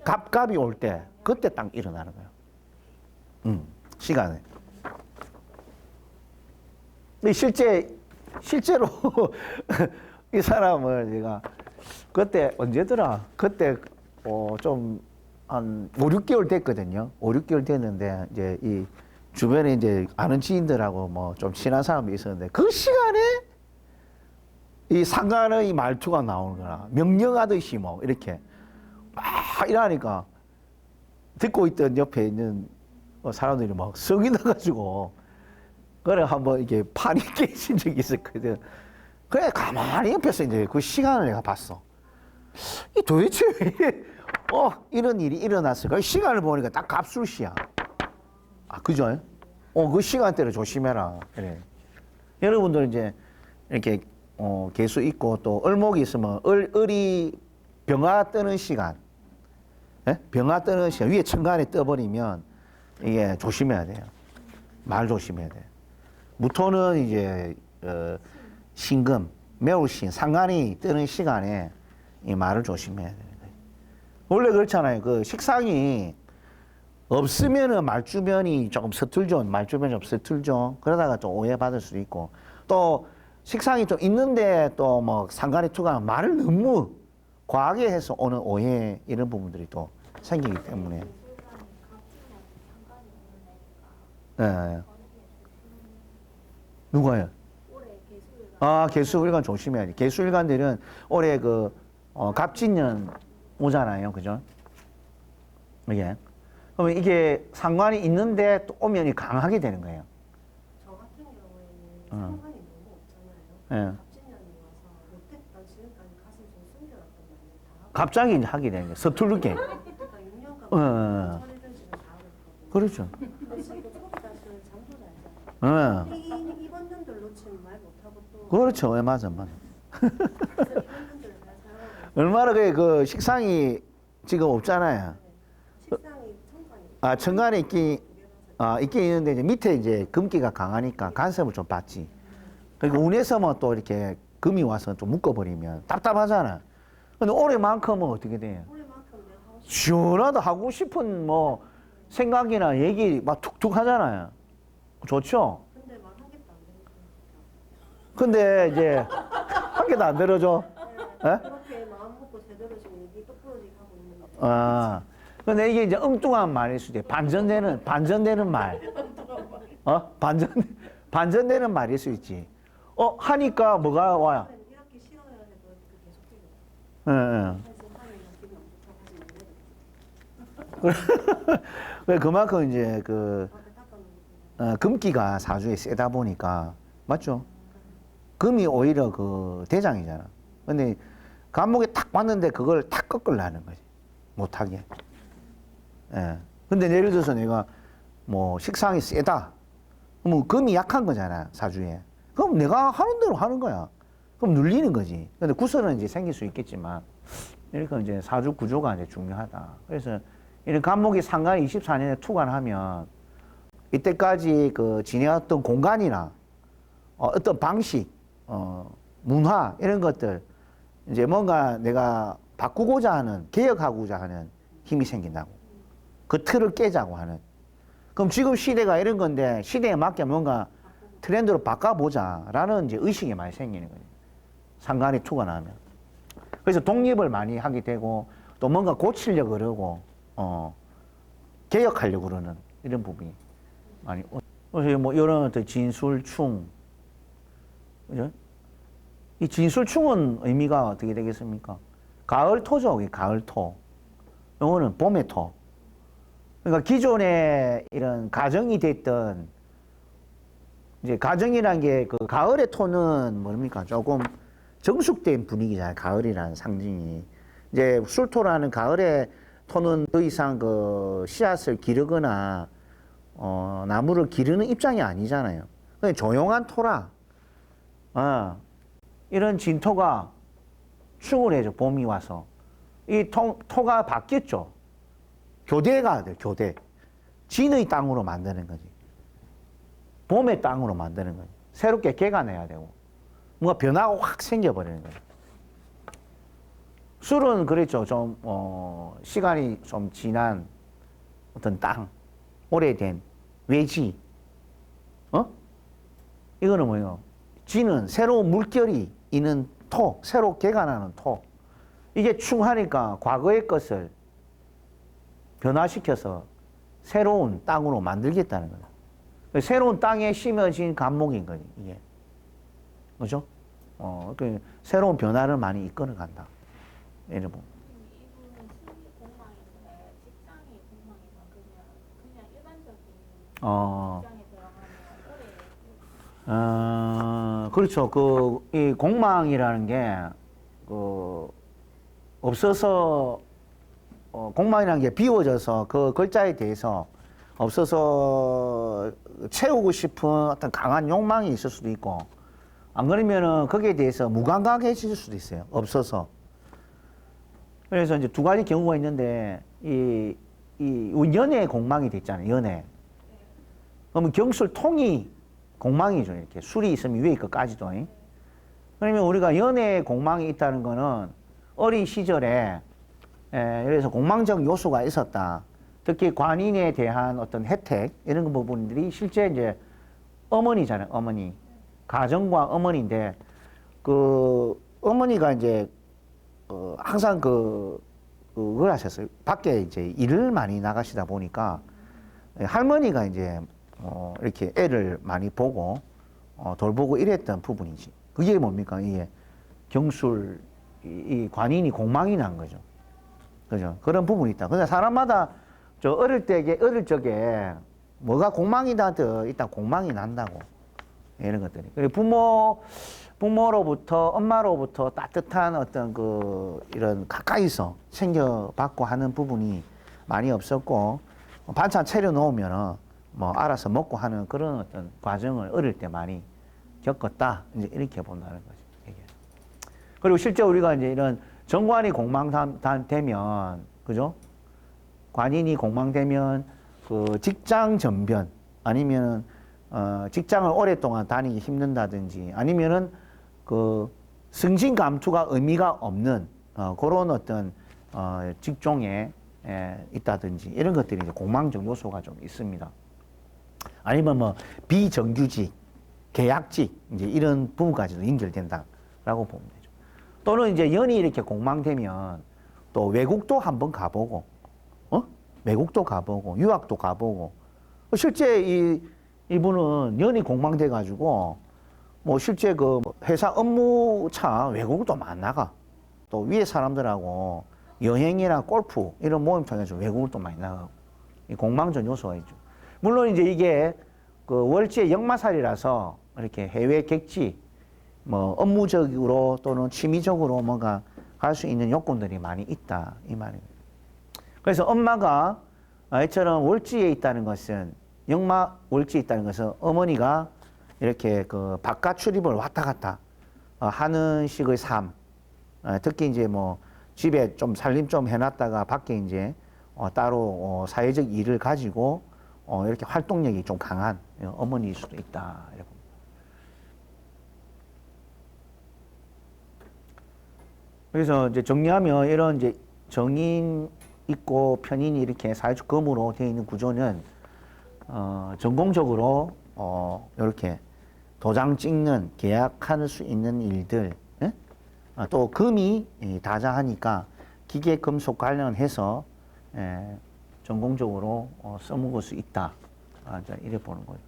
갑이 올 때, 그때 딱 일어나는 거예요. 시간에. 근데 실제로, 이 사람을 제가, 그때 언제더라? 그때, 좀, 한 5, 6개월 됐거든요. 5, 6개월 됐는데, 이제 이 주변에 이제 아는 지인들하고 뭐 좀 친한 사람이 있었는데, 그 시간에 이 상관의 말투가 나오는 거라. 명령하듯이 뭐, 이렇게. 막 이러니까, 듣고 있던 옆에 있는 사람들이 막 성이 나가지고, 그래 한번 이렇게 판이 깨진 적이 있었거든. 그래, 가만히 옆에서 이제 그 시간을 내가 봤어. 이 도대체 왜, 이런 일이 일어났을까? 시간을 보니까 딱 갑술시야. 그죠? 그 시간대를 조심해라. 그래. 여러분들 이제 이렇게, 개수 있고 또 을목이 있으면 을이 병화 뜨는 시간. 예? 병화 뜨는 시간. 위에 천간에 떠버리면 이게 조심해야 돼요. 말 조심해야 돼요. 무토는 이제 신금, 매울신, 상간이 뜨는 시간에 이 말을 조심해야 되는 거예요. 원래 그렇잖아요. 그 식상이 없으면은 말주변이 조금 서툴죠. 말주변이 좀 서툴죠. 그러다가 좀 오해받을 수도 있고, 또 식상이 좀 있는데 또 뭐 상간이 투가 말을 너무 과하게 해서 오는 오해 이런 부분들이 또 생기기 때문에. 예. 누가요? 아, 개수일간 조심해야지. 개수일간들은 올해 갑진년 오잖아요. 그죠? 이게. 그러면 이게 상관이 있는데 또 오면이 강하게 되는 거예요. 저 같은 경우에는 상관이 너무 없잖아요. 예. 갑진년이 와서 못했던 지금까지 가슴 좀 숨겨놨던 말을 다 하고 갑자기 이제 하게 되는 거예요. 서투르게. 그러니까 6년간 처리된 지금 다 하고 그렇죠. 근데 지금 초기다시는 잠도 잘 자요. 예. 이번 년들 놓치면 말 못하고 또 그렇죠. 예, 맞아. 이번 년들 잘 살아가고 얼마나 그 식상이 지금 없잖아요. 식상이 청간이 천간에 있긴 있는데 이제 밑에 이제 금기가 강하니까 간섭을 좀 받지. 그리고 운에서만 또 이렇게 금이 와서 좀 묶어버리면 답답하잖아. 근데 올해만큼은 어떻게 돼요? 올해만큼 내가 하고 싶은 시원하다 하고 싶은 뭐 생각이나 얘기 막 툭툭 하잖아요. 좋죠? 근데 말하겠다 안 되니까 근데 이제 한 개도 안 들어줘. 예? 그렇게 마음 먹고 제대로 지금 얘기 똑부러지게 하고 있는데 아. 근데 이게 이제 엉뚱한 말일 수도 있어요. 반전되는 말. 반전되는 말일 수 있지. 하니까 뭐가 와요? 이렇게 싫어야 해도 계속해요. 예, 예. 그래서 기분 안 좋다고 하지 그만큼 이제 앞에 닦아놓는 금기가 사주에 세다 보니까 맞죠? 금이 오히려 그 대장이잖아. 근데 간목에 탁 왔는데 그걸 탁 꺾으려는 거지. 못하게. 예. 근데 예를 들어서 내가 뭐 식상이 세다. 그럼 금이 약한 거잖아, 사주에. 그럼 내가 하는 대로 하는 거야. 그럼 눌리는 거지. 근데 구설은 이제 생길 수 있겠지만, 이렇게 이제 사주 구조가 이제 중요하다. 그래서 이런 간목이 상간 24년에 투관하면 이때까지 지내왔던 공간이나 어떤 방식, 문화 이런 것들 이제 뭔가 내가 바꾸고자 하는, 개혁하고자 하는 힘이 생긴다고. 그 틀을 깨자고 하는. 그럼 지금 시대가 이런 건데 시대에 맞게 뭔가 트렌드로 바꿔보자라는 이제 의식이 많이 생기는 거예요. 상관이 투가 나면. 그래서 독립을 많이 하게 되고 또 뭔가 고치려고 그러고 개혁하려고 그러는 이런 부분이 많이. 그래서 뭐 이런 어떤 진술충, 그죠? 이 진술충은 의미가 어떻게 되겠습니까? 가을토죠, 가을토. 요거는 봄의 토. 그러니까 기존에 이런 가정이 됐던 이제 가정이란 게 그 가을의 토는 뭡니까? 조금 정숙된 분위기잖아요. 가을이라는 상징이. 이제 술토라는 가을의 토는 더 이상 그 씨앗을 기르거나 나무를 기르는 입장이 아니잖아요. 그냥 조용한 토라. 이런 진토가 충을 해줘. 봄이 와서. 이 토가 바뀌었죠. 교대가 돼, 교대. 진의 땅으로 만드는 거지. 봄의 땅으로 만드는 거지. 새롭게 개간해야 되고. 뭔가 변화가 확 생겨버리는 거예요. 술은 그랬죠. 좀, 시간이 좀 지난 어떤 땅, 오래된 외지. 이거는 뭐예요? 지는 새로운 물결이 있는 토, 새로 개간하는 토. 이게 충하니까 과거의 것을 변화시켜서 새로운 땅으로 만들겠다는 거예요. 새로운 땅에 심어진 간목인 거지, 이게. 그죠? 그 새로운 변화를 많이 이끌어 간다. 이런 부분. 이분은 신이 공망인데 직장이 공망이면 그냥 일반적인 직장에 들어가면 올해 그렇죠. 이 공망이라는 게, 없어서, 공망이라는 게 비워져서 그 글자에 대해서 없어서 채우고 싶은 어떤 강한 욕망이 있을 수도 있고, 안 그러면은 거기에 대해서 무감각해질 수도 있어요. 없어서. 그래서 이제 두 가지 경우가 있는데, 이 연애 공망이 됐잖아요. 연애. 그러면 경술통이 공망이죠. 이렇게 술이 있으면 위에 것까지도. 그러면 우리가 연애에 공망이 있다는 거는 어린 시절에 그래서 공망적 요소가 있었다. 특히 관인에 대한 어떤 혜택 이런 부분들이 실제 이제 어머니잖아요. 어머니. 가정과 어머니인데 그 어머니가 이제 항상 그걸 하셨어요. 밖에 이제 일을 많이 나가시다 보니까 할머니가 이제 이렇게 애를 많이 보고 돌보고 이랬던 부분이지. 그게 뭡니까? 이게 경술 이 관인이 공망이 난 거죠. 그죠? 그런 부분이 있다. 근데 사람마다 저 어릴 적에 뭐가 공망이다 일단 공망이 난다고 이런 것들이. 그리고 부모로부터 엄마로부터 따뜻한 어떤 이런 가까이서 챙겨받고 하는 부분이 많이 없었고 반찬 차려 놓으면은 뭐 알아서 먹고 하는 그런 어떤 과정을 어릴 때 많이 겪었다. 이제 이렇게 본다는 거죠. 이게. 그리고 실제 우리가 이제 이런 정관이 공망되면, 그죠? 관인이 공망되면 그 직장 전변 아니면 직장을 오랫동안 다니기 힘든다든지 아니면은 그 승진 감투가 의미가 없는 그런 어떤 직종에 있다든지 이런 것들이 이제 공망적 요소가 좀 있습니다. 아니면 뭐 비정규직, 계약직 이제 이런 부분까지도 연결된다라고 보면 되죠. 또는 이제 연이 이렇게 공망되면 또 외국도 한번 가보고, 외국도 가보고, 유학도 가보고. 실제 이분은 연이 공망돼 가지고 뭐 실제 그 회사 업무차 외국도 많이 나가. 또 위에 사람들하고 여행이나 골프 이런 모임 통해서 외국을 또 많이 나가고. 이 공망적 요소가 있죠. 물론 이제 이게 그 월지의 역마살이라서 이렇게 해외 객지, 뭐 업무적으로 또는 취미적으로 뭔가 갈 수 있는 요건들이 많이 있다 이 말입니다. 그래서 엄마가 이처럼 월지에 있다는 것은 역마 월지에 있다는 것은 어머니가 이렇게 그 바깥 출입을 왔다 갔다 하는 식의 삶, 특히 이제 뭐 집에 좀 살림 좀 해놨다가 밖에 이제 따로 사회적 일을 가지고 이렇게 활동력이 좀 강한 어머니일 수도 있다. 이렇게. 그래서 이제 정리하면 이런 이제 정인 있고 편인이 이렇게 사회적 검으로 되어 있는 구조는 전공적으로 이렇게 도장 찍는 계약할 수 있는 일들, 또 금이 다자하니까 기계 금속 관련해서 전공적으로 써먹을 수 있다. 이래 보는 거예요.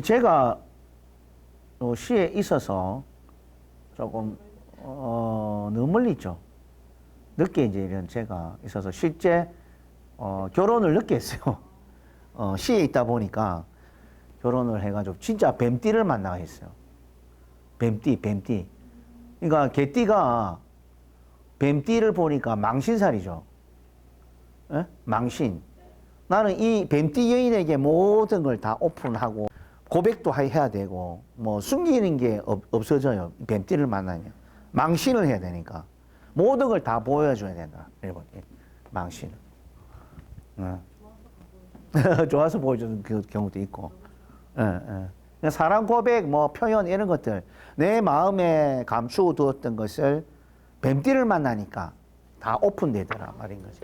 제가 시에 있어서 조금 너무 멀리 있죠. 늦게 이제 이런 제가 있어서 실제 결혼을 늦게 했어요. 시에 있다 보니까 결혼을 해가지고 진짜 뱀띠를 만나가 했어요. 뱀띠. 그러니까 개띠가 뱀띠를 보니까 망신살이죠. 에? 망신. 나는 이 뱀띠 여인에게 모든 걸 다 오픈하고 고백도 해야 되고 뭐 숨기는 게 없어져요. 뱀띠를 만나면 망신을 해야 되니까 모든 걸 다 보여줘야 된다. 망신. 좋아서 보여주는 그 경우도 있고. 사랑 고백, 뭐 표현 이런 것들 내 마음에 감추어 두었던 것을 뱀띠를 만나니까 다 오픈되더라 말인 거지.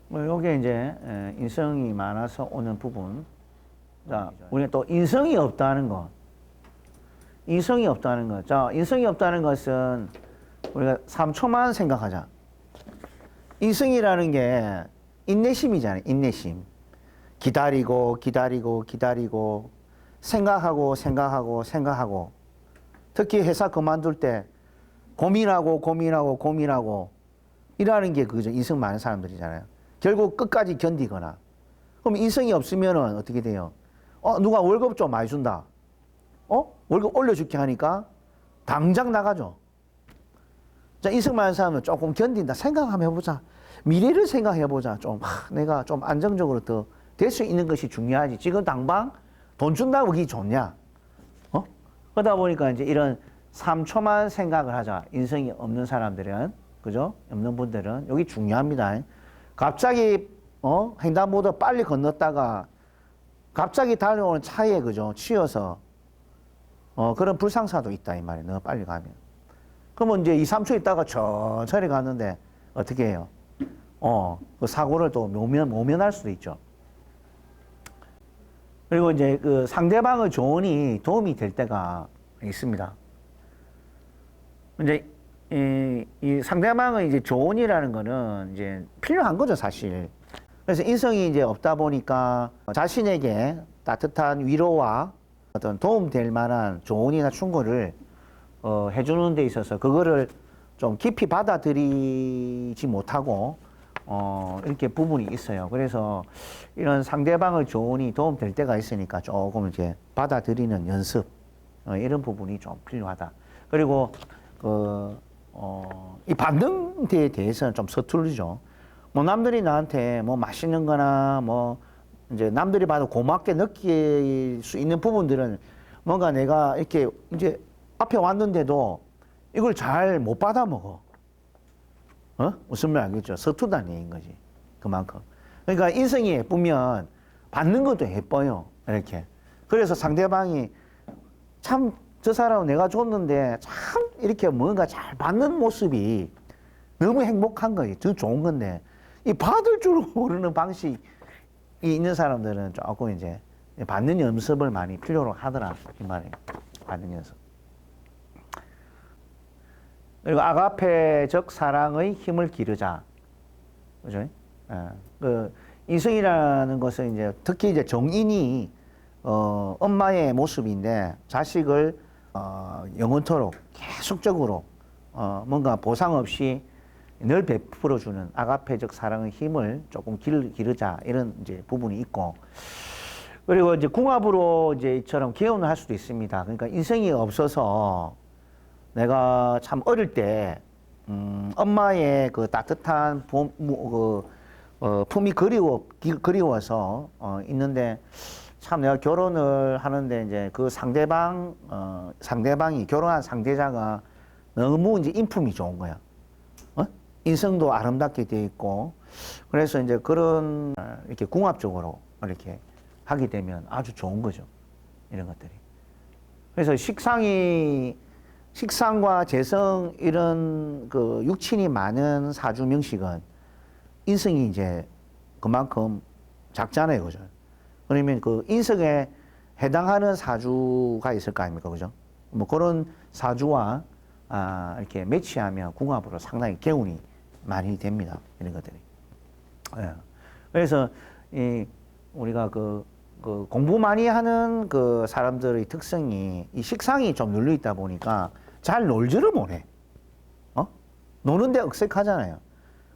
뭐 요게 이제 인성이 많아서 오는 부분. 자, 우리가 또 인성이 없다는 것. 인성이 없다는 것. 자, 인성이 없다는 것은 우리가 3초만 생각하자. 인성이라는 게 인내심이잖아요. 인내심. 기다리고 생각하고 특히 회사 그만둘 때 고민하고 이라는 게 그죠. 인성 많은 사람들이잖아요. 결국 끝까지 견디거나. 그럼 인성이 없으면은 어떻게 돼요? 누가 월급 좀 많이 준다. 월급 올려줄게 하니까 당장 나가죠. 자, 인성 많은 사람은 조금 견딘다. 생각 한번 해보자. 미래를 생각해보자. 내가 좀 안정적으로 더 될 수 있는 것이 중요하지. 지금 당장 돈 준다고 그게 좋냐? 그러다 보니까 이제 이런 3초만 생각을 하자. 인성이 없는 사람들은, 그죠? 없는 분들은 여기 중요합니다. 갑자기 횡단보도 빨리 건넜다가 갑자기 달려오는 차에 그죠 치여서 그런 불상사도 있다 이 말이에요. 너무 빨리 가면. 그러면 이제 2, 3초 있다가 천천히 가는데 어떻게 해요? 그 사고를 또 모면할 수도 있죠. 그리고 이제 그 상대방의 조언이 도움이 될 때가 있습니다. 이제 이 상대방의 이제 조언이라는 거는 이제 필요한 거죠, 사실. 그래서 인성이 이제 없다 보니까 자신에게 따뜻한 위로와 어떤 도움될 만한 조언이나 충고를 해주는 데 있어서 그거를 좀 깊이 받아들이지 못하고 이렇게 부분이 있어요. 그래서 이런 상대방의 조언이 도움될 때가 있으니까 조금 이제 받아들이는 연습 이런 부분이 좀 필요하다. 그리고 이 받는 데에 대해서는 좀 서툴르죠. 뭐 남들이 나한테 뭐 맛있는 거나 뭐 이제 남들이 봐도 고맙게 느낄 수 있는 부분들은 뭔가 내가 이렇게 이제 앞에 왔는데도 이걸 잘 못 받아 먹어. 무슨 말 알겠죠? 서투다는 얘기인 거지. 그만큼. 그러니까 인성이 예쁘면 받는 것도 예뻐요. 이렇게. 그래서 상대방이 참 저 사람은 내가 줬는데 참 이렇게 뭔가 잘 받는 모습이 너무 행복한 거예요. 더 좋은 건데 이 받을 줄 모르는 방식이 있는 사람들은 조금 이제 받는 연습을 많이 필요로 하더라 이 말이에요. 받는 연습. 그리고 아가페적 사랑의 힘을 기르자. 그죠? 그 인성이라는 것은 이제 특히 이제 정인이 엄마의 모습인데 자식을 영원토록 계속적으로 뭔가 보상 없이 늘 베풀어주는 아가페적 사랑의 힘을 조금 기르자 이런 이제 부분이 있고 그리고 이제 궁합으로 이제 이처럼 개운을 할 수도 있습니다. 그러니까 인성이 없어서 내가 참 어릴 때 엄마의 그 따뜻한 품이 그리워서 있는데 참 내가 결혼을 하는데 이제 그 상대방이 결혼한 상대자가 너무 이제 인품이 좋은 거야. 인성도 아름답게 되어 있고 그래서 이제 그런 이렇게 궁합적으로 이렇게 하게 되면 아주 좋은 거죠. 이런 것들이. 그래서 식상과 재성 이런 그 육친이 많은 사주 명식은 인성이 이제 그만큼 작잖아요. 그죠? 그러면 그 인성에 해당하는 사주가 있을 거 아닙니까? 그죠? 뭐 그런 사주와 이렇게 매치하면 궁합으로 상당히 개운이 많이 됩니다. 이런 것들이. 예. 그래서 우리가 그 공부 많이 하는 그 사람들의 특성이 이 식상이 좀 눌려 있다 보니까 잘 놀지를 못해. 노는데 억색하잖아요.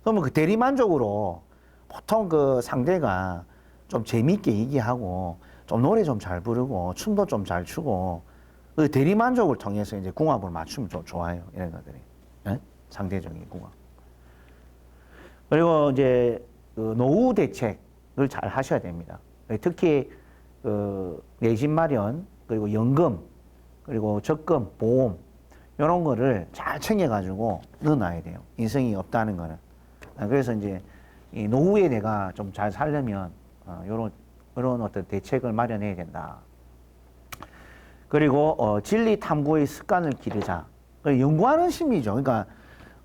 그러면 그 대리만족으로 보통 그 상대가 좀 재미있게 얘기하고 좀 노래 좀 잘 부르고 춤도 좀 잘 추고 그 대리만족을 통해서 이제 궁합을 맞추면 좀 좋아요. 이런 것들이. 예? 상대적인 궁합. 그리고 이제 그 노후 대책을 잘 하셔야 됩니다. 특히 그 내 집 마련 그리고 연금 그리고 적금 보험 이런 거를 잘 챙겨가지고 넣어놔야 돼요. 인성이 없다는 거는. 그래서 이제 이 노후에 내가 좀 잘 살려면 이런 어떤 대책을 마련해야 된다. 그리고 진리 탐구의 습관을 기르자. 연구하는 심리죠. 그러니까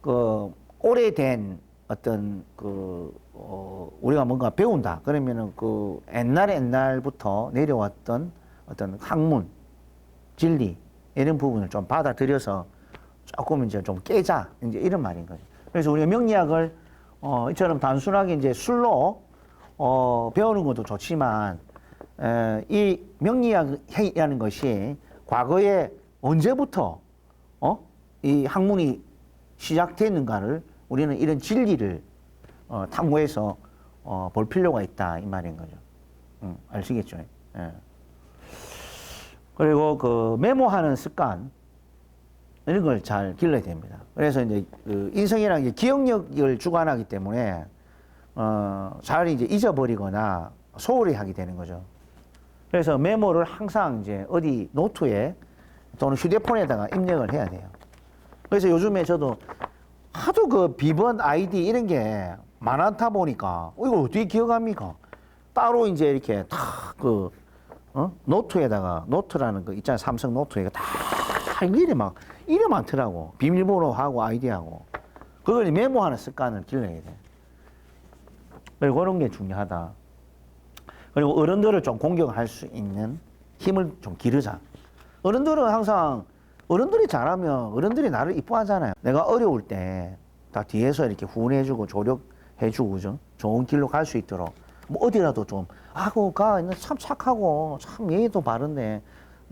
그 오래된 어떤 우리가 뭔가 배운다. 그러면은 그 옛날부터 내려왔던 어떤 학문, 진리 이런 부분을 좀 받아들여서 조금 이제 좀 깨자. 이제 이런 말인 거죠. 그래서 우리가 명리학을 이처럼 단순하게 이제 술로 배우는 것도 좋지만 이 명리학이라는 것이 과거에 언제부터 이 학문이 시작됐는가를 우리는 이런 진리를 탐구해서 볼 필요가 있다 이 말인 거죠. 아시겠죠? 예. 그리고 그 메모하는 습관 이런 걸 잘 길러야 됩니다. 그래서 이제 그 인성이라는 게 기억력을 주관하기 때문에 잘 이제 잊어버리거나 소홀히 하게 되는 거죠. 그래서 메모를 항상 이제 어디 노트에 또는 휴대폰에다가 입력을 해야 돼요. 그래서 요즘에 저도 하도 그 비번 아이디 이런 게 많다 보니까 이걸 어떻게 기억합니까? 따로 이제 이렇게 노트에다가 노트라는 거 있잖아요. 삼성 노트에 다 이래 많더라고. 비밀번호하고 아이디하고 그걸 메모하는 습관을 길러야 돼. 그리고 그런 게 중요하다. 그리고 어른들을 좀 공격할 수 있는 힘을 좀 기르자. 어른들은 항상 어른들이 잘하면 어른들이 나를 이뻐하잖아요. 내가 어려울 때 다 뒤에서 이렇게 후원해주고 조력해주고 그죠? 좋은 길로 갈 수 있도록 뭐 어디라도 좀 아고 가 참 착하고 참 예의도 바른데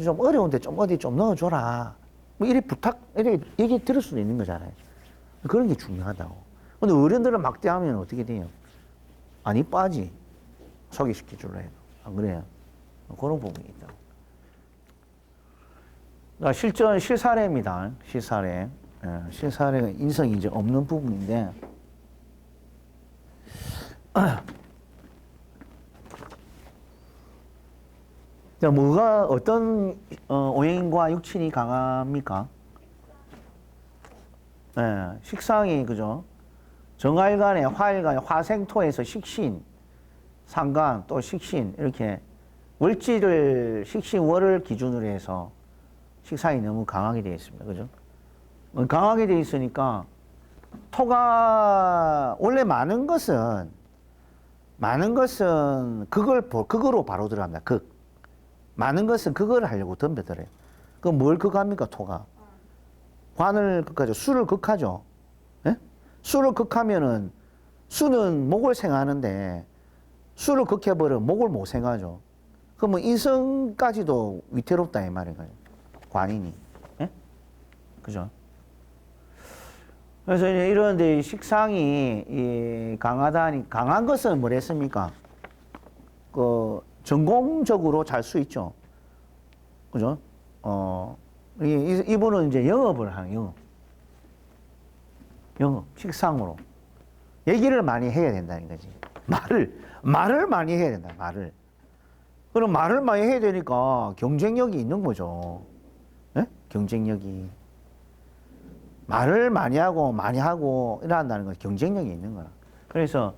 좀 어려운데 좀 어디 좀 넣어줘라. 뭐 이렇게 이렇게 얘기 들을 수도 있는 거잖아요. 그런 게 중요하다고. 근데 어른들을 막대하면 어떻게 돼요? 안 이뻐하지. 소개시켜줄라 해도. 안 그래요? 그런 부분이 있다고. 실사례입니다. 실사례. 실사례가 인성이 이제 없는 부분인데, 자, 어떤 오행과 육친이 강합니까? 식상이, 그죠? 정활간에, 화일간에, 화생토에서 식신, 상간, 또 식신, 이렇게 월지를, 식신월을 기준으로 해서 식상이 너무 강하게 되어 있습니다. 그죠? 강하게 되어 있으니까 토가 원래 많은 것은 극으로 바로 들어갑니다. 많은 것은 극을 하려고 덤벼들어요. 그럼 뭘 극합니까? 토가 관을 극하죠. 수를 극하죠. 예? 수를 극하면은 수는 목을 생하는데 수를 극해버리면 목을 못 생하죠. 그러면 인성까지도 위태롭다 이 말인 거예요. 관인이. 예? 그죠? 그래서 이런데 식상이 강한 것은 뭐랬습니까? 전공적으로 잘 수 있죠. 그죠? 이분은 이제 영업을 하는 영업, 식상으로. 얘기를 많이 해야 된다는 거지. 말을 많이 해야 된다, 말을. 그럼 말을 많이 해야 되니까 경쟁력이 있는 거죠. 네? 경쟁력이. 말을 많이 하고 일한다는 건 경쟁력이 있는 거야. 그래서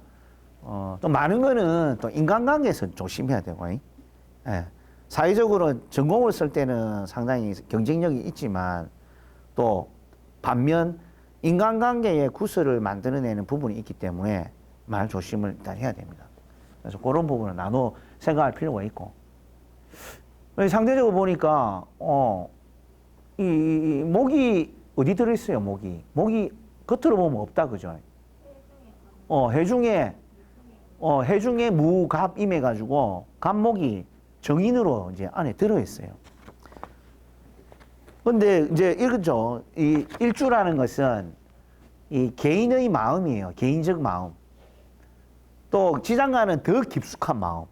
또 많은 거는 또 인간관계에서 조심해야 되고, 예. 사회적으로 전공을 쓸 때는 상당히 경쟁력이 있지만 또 반면 인간관계의 구설을 만들어내는 부분이 있기 때문에 말 조심을 일단 해야 됩니다. 그래서 그런 부분은 나눠 생각할 필요가 있고. 상대적으로 보니까 이 목이 어디 들어있어요, 목이? 목이 겉으로 보면 없다, 그죠? 해중에 무갑 임해가지고, 갑목이 정인으로 이제 안에 들어있어요. 근데 이제 이거죠. 이 일주라는 것은 이 개인의 마음이에요. 개인적 마음. 또 지장간은 더 깊숙한 마음.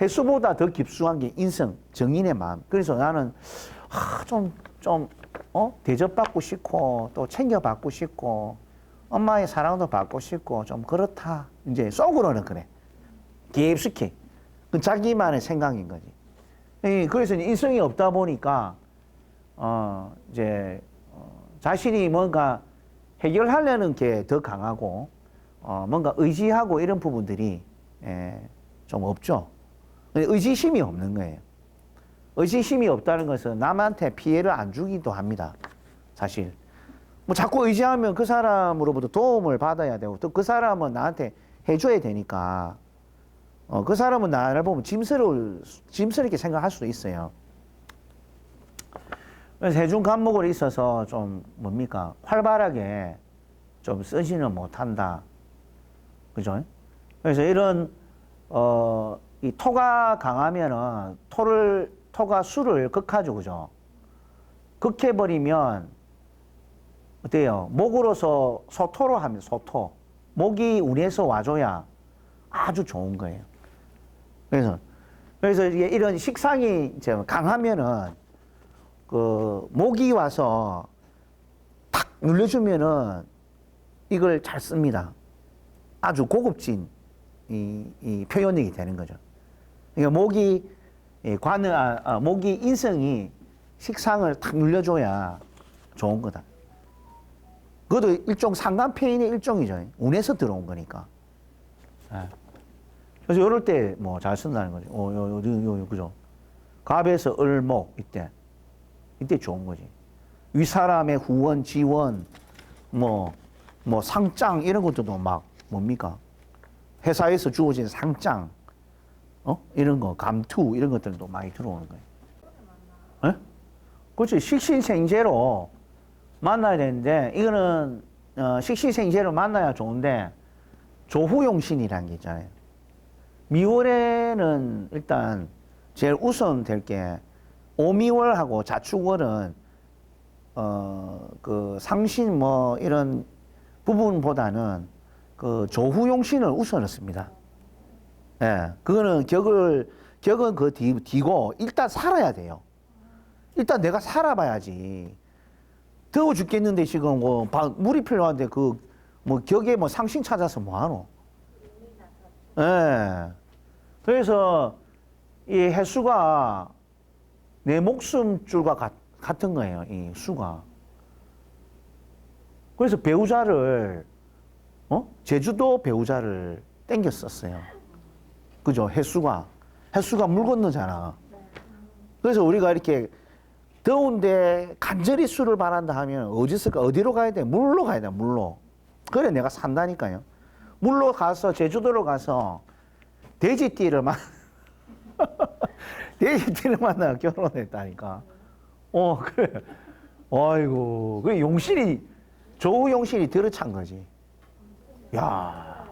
해수보다 더 깊숙한 게 인성, 정인의 마음. 그래서 나는 대접받고 싶고 또 챙겨받고 싶고 엄마의 사랑도 받고 싶고 좀 그렇다. 이제 속으로는 그래. 깊숙이. 그 자기만의 생각인 거지. 그래서 인성이 없다 보니까 자신이 뭔가 해결하려는 게 더 강하고 뭔가 의지하고 이런 부분들이 좀 없죠. 의지심이 없는 거예요. 의지심이 없다는 것은 남한테 피해를 안 주기도 합니다. 사실. 뭐 자꾸 의지하면 그 사람으로부터 도움을 받아야 되고 또 그 사람은 나한테 해줘야 되니까 그 사람은 나를 보면 짐스럽게 생각할 수도 있어요. 그래서 해중간목으로 있어서 좀 뭡니까? 활발하게 좀 쓰지는 못한다. 그죠? 그래서 이런 이 토가 강하면은 토가 수를 극하죠, 그죠? 극해버리면 어때요? 목으로서 소토로 하면 소토. 목이 운에서 와줘야 아주 좋은 거예요. 그래서 이게 이런 식상이 이제 강하면은 목이 와서 탁 눌러주면은 이걸 잘 씁니다. 아주 고급진 이 표현력이 되는 거죠. 그러니까 목이 인성이 식상을 탁 눌려줘야 좋은 거다. 그것도 일종 상간폐인의 일종이죠. 운에서 들어온 거니까. 예. 그래서 이럴 때 뭐 잘 쓴다는 거지. 그죠? 갑에서 을목 이때 좋은 거지. 윗사람의 후원, 지원, 뭐 상장 이런 것들도 막 뭡니까? 회사에서 주어진 상장, 이런 거, 감투 이런 것들도 많이 들어오는 거예요. 예? 그렇지. 식신생재로 만나야 되는데 이거는 식신생재로 만나야 좋은데 조후용신이라는 게 있잖아요. 미월에는 일단 제일 우선 될 게 오미월하고 자축월은 그 상신 뭐 이런 부분보다는 그 조후용신을 우선을 씁니다. 예, 그거는 격은 그 뒤고 일단 살아야 돼요. 일단 내가 살아봐야지. 더워 죽겠는데 지금 뭐 물이 필요한데 그 뭐 격에 뭐 상신 찾아서 뭐하노? 예. 그래서 이 해수가 내 목숨줄과 같은 거예요. 이 수가. 그래서 배우자를 제주도 배우자를 땡겼었어요. 그죠? 해수가 물 건너잖아. 그래서 우리가 이렇게 더운데 간절히 술을 바란다 하면 어디로 가야 돼? 물로 가야 돼. 물로. 그래 내가 산다니까요. 물로 가서 제주도로 가서 돼지띠를 만나 결혼했다니까. 그래. 아이고, 그 용신이 조우 용신이 들어찬 거지. 야.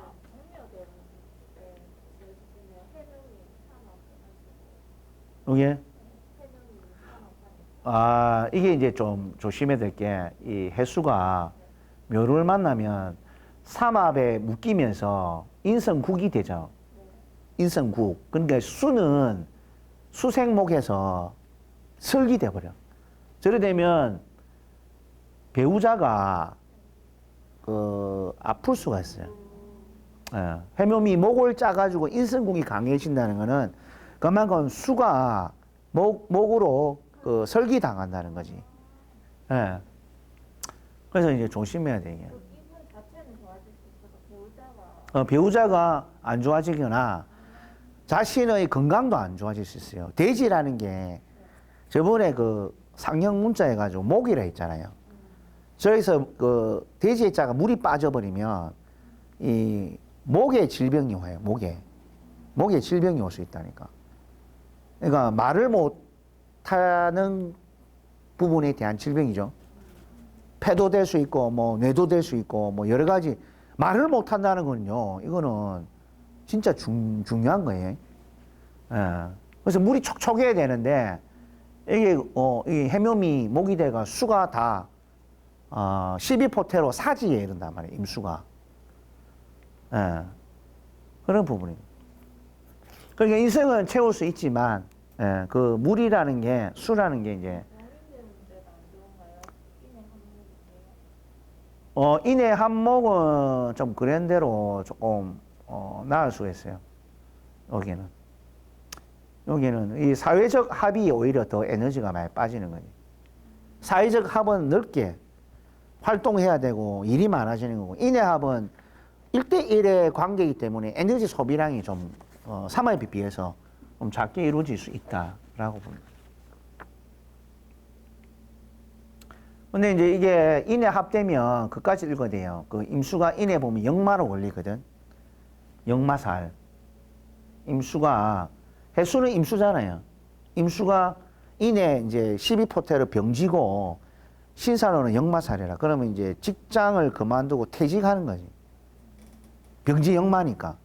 이게 이게 이제 좀 조심해야 될 게 이 해수가 묘를 만나면 삼합에 묶이면서 인성국이 되죠. 인성국. 그러니까 수는 수생목에서 설기돼 버려. 저래 되면 배우자가 아플 수가 있어요. 예. 해묘미 목을 짜가지고 인성국이 강해진다는 거는 그만큼 수가 목으로 설기당한다는 거지. 예. 그래서 이제 조심해야 돼, 이게. 이분 자체는 좋아질 수 있어도 배우자가 안 좋아지거나 자신의 건강도 안 좋아질 수 있어요. 돼지라는 게 저번에 그 상형 문자 해가지고 목이라 했잖아요. 저기서 그 돼지의 자가 물이 빠져버리면 이 목에 질병이 와요. 목에 질병이 올 수 있다니까. 그러니까 말을 못하는 부분에 대한 질병이죠. 폐도 될 수 있고 뭐 뇌도 될 수 있고 뭐 여러 가지. 말을 못한다는 건요. 이거는 진짜 중요한 거예요. 예. 그래서 물이 촉촉해야 되는데 이게 이 해묘미 모기대가 수가 다 12포태로 사지에 이른단 말이에요. 임수가. 예. 그런 부분입니다. 그러니까 인생은 채울 수 있지만 그 물이라는 게 수라는 게 이제 인해 한목은 좀 그런 대로 조금 나을 수 있어요. 여기는 이 사회적 합이 오히려 더 에너지가 많이 빠지는 거지. 사회적 합은 넓게 활동해야 되고 일이 많아지는 거고, 인해 합은 1대1의 관계이기 때문에 에너지 소비량이 좀 삼합에 비해서 좀 작게 이루어질 수 있다라고 봅니다. 근데 이제 이게 인해 합되면 그까지 읽어야 돼요. 그 임수가 인해 보면 역마로 걸리거든. 역마살. 임수가, 해수는 임수잖아요. 임수가 인해 이제 12포태로 병지고 신사로는 역마살이라. 그러면 이제 직장을 그만두고 퇴직하는 거지. 병지 역마니까.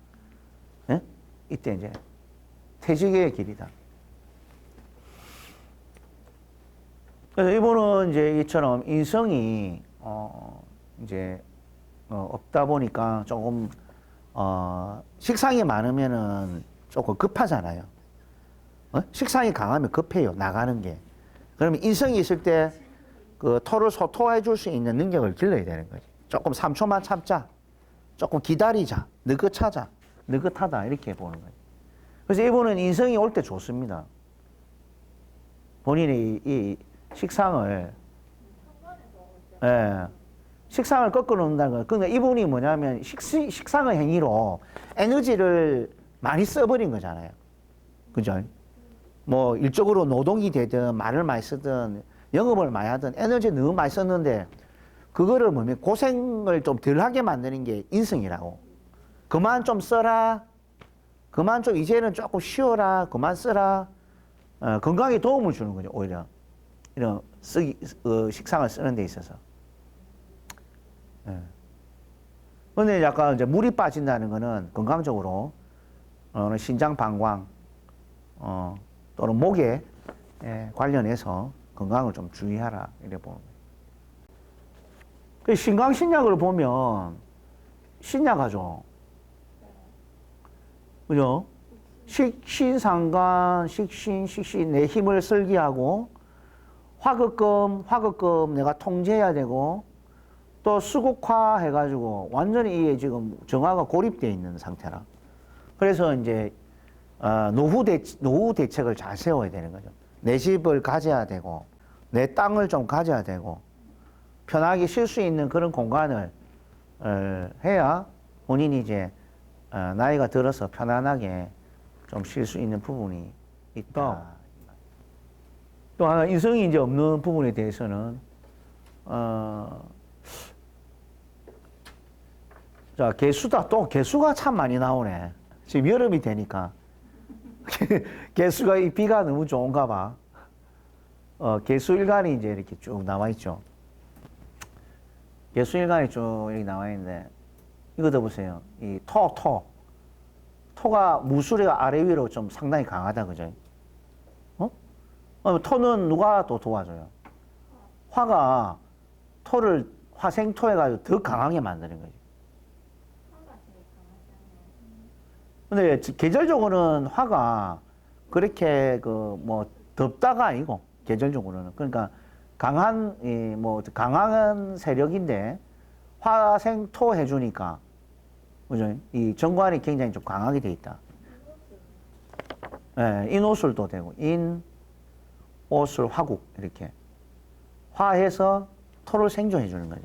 예? 이때 이제 퇴직의 길이다. 그래서 이분은 이제 이처럼 인성이 이제 없다 보니까 조금 식상이 많으면은 조금 급하잖아요. 식상이 강하면 급해요. 나가는 게. 그러면 인성이 있을 때 그 토를 소토해 줄 수 있는 능력을 길러야 되는 거지. 조금 3초만 참자. 조금 기다리자. 느긋하자. 느긋하다. 이렇게 보는 거지. 그래서 이분은 인성이 올 때 좋습니다. 본인의 이 식상을 식상을 거꾸로 놓는다는 거예요. 그러니까 이분이 뭐냐면 식상의 행위로 에너지를 많이 써버린 거잖아요. 그죠? 뭐 일적으로 노동이 되든 말을 많이 쓰든 영업을 많이 하든 에너지 너무 많이 썼는데 그거를 뭐면 고생을 좀 덜하게 만드는 게 인성이라고. 그만 좀 써라. 그만 좀 이제는 조금 쉬어라. 그만 써라. 건강에 도움을 주는 거죠. 오히려 이런 식상을 쓰는 데 있어서. 근데 약간 이제 물이 빠진다는 거는 건강적으로 신장 방광 또는 목에 관련해서 건강을 좀 주의하라 이래 보는 거예요. 그 신강신약을 보면 신약하죠. 그죠? 식신상간, 식신 내 힘을 설기하고 화극금 내가 통제해야 되고 또 수국화 해가지고 완전히 이게 지금 정화가 고립되어 있는 상태라. 그래서 이제 노후 대책을 잘 세워야 되는 거죠. 내 집을 가져야 되고 내 땅을 좀 가져야 되고 편하게 쉴 수 있는 그런 공간을 해야 본인이 이제 나이가 들어서 편안하게 좀 쉴 수 있는 부분이 있다. 또 하나 인성이 이제 없는 부분에 대해서는 자, 개수다. 또 개수가 참 많이 나오네. 지금 여름이 되니까. 개수가 이 비가 너무 좋은가 봐. 개수일간이 이제 이렇게 쭉 나와 있죠. 개수일간이 쭉 이렇게 나와 있는데, 이거 보세요. 이 토가 무술의 아래 위로 좀 상당히 강하다, 그죠? 토는 누가 또 도와줘요? 화가 토를 화생토 해가지고 더 강하게 만드는 거지. 근데 계절적으로는 화가 그렇게 덥다가 아니고 계절적으로는 그러니까 강한 세력인데 화생토 해주니까 그죠? 이 정관이 굉장히 좀 강하게 돼 있다. 예, 인오술도 되고 인오술 화국 이렇게 화해서 토를 생존해 주는 거죠.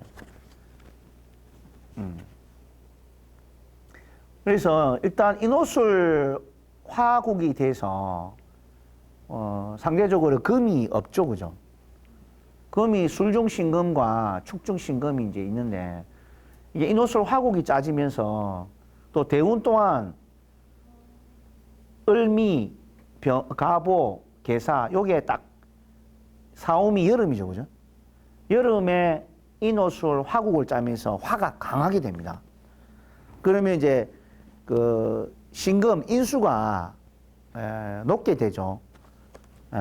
그래서 일단 인오술 화국이 돼서 상대적으로 금이 없죠, 그죠? 금이 술중신금과 축중신금이 이제 있는데 이게 인오술 화국이 짜지면서 또 대운 또한 을미, 가보, 계사 요게 딱 사오미 여름이죠, 그죠? 여름에 인오술 화국을 짜면서 화가 강하게 됩니다. 그러면 이제 그 신금 인수가 높게 되죠.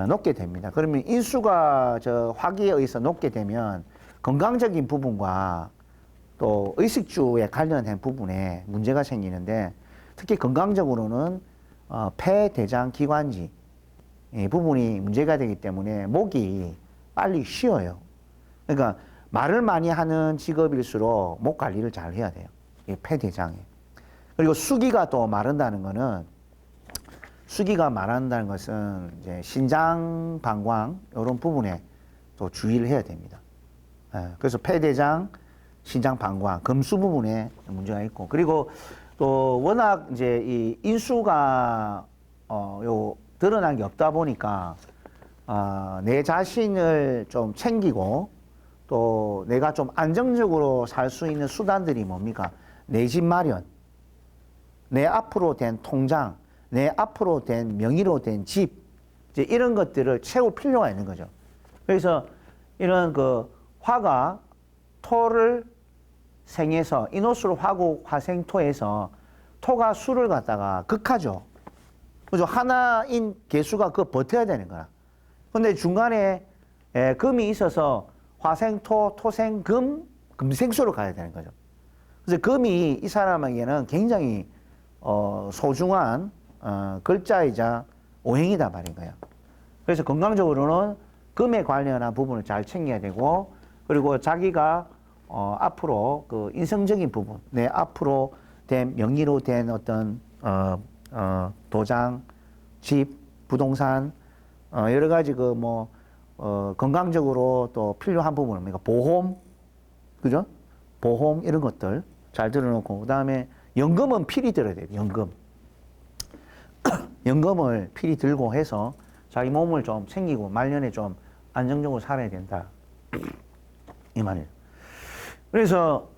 높게 됩니다. 그러면 인수가 저 화기에 의해서 높게 되면 건강적인 부분과 또 의식주에 관련된 부분에 문제가 생기는데 특히 건강적으로는 폐, 대장, 기관지 이 부분이 문제가 되기 때문에 목이 빨리 쉬어요. 그러니까 말을 많이 하는 직업일수록 목 관리를 잘 해야 돼요. 이 폐, 대장에. 그리고 수기가 또 마른다는 거는 수기가 마른다는 것은 이제 신장, 방광 이런 부분에 또 주의를 해야 됩니다. 그래서 폐, 대장, 신장, 방광, 금수 부분에 문제가 있고 그리고 또 워낙 이제 이 인수가 드러난 게 없다 보니까 내 자신을 좀 챙기고 또 내가 좀 안정적으로 살 수 있는 수단들이 뭡니까? 내 집 마련, 내 앞으로 된 통장, 내 앞으로 된 명의로 된 집, 이제 이런 것들을 채울 필요가 있는 거죠. 그래서 이런 그 화가 토를 생해서 인호술 화국 화생토에서 토가 수를 갖다가 극하죠. 그죠? 하나인 개수가 그거 버텨야 되는 거야. 근데 중간에 금이 있어서 화생토, 토생금, 금생수로 가야 되는 거죠. 그래서 금이 이 사람에게는 굉장히 소중한 글자이자 오행이다 말인 거예요. 그래서 건강적으로는 금에 관련한 부분을 잘 챙겨야 되고 그리고 자기가 앞으로 그 인성적인 부분, 내 앞으로 된 명의로 된 어떤 도장, 집, 부동산 여러 가지 건강적으로 또 필요한 부분을 그러니까 보험, 그죠? 보험 이런 것들 잘 들어놓고 그다음에 연금은 필히 들어야 돼요. 연금. 연금을 필히 들고 해서 자기 몸을 좀 챙기고 말년에 좀 안정적으로 살아야 된다. 이 말이에요. 그래서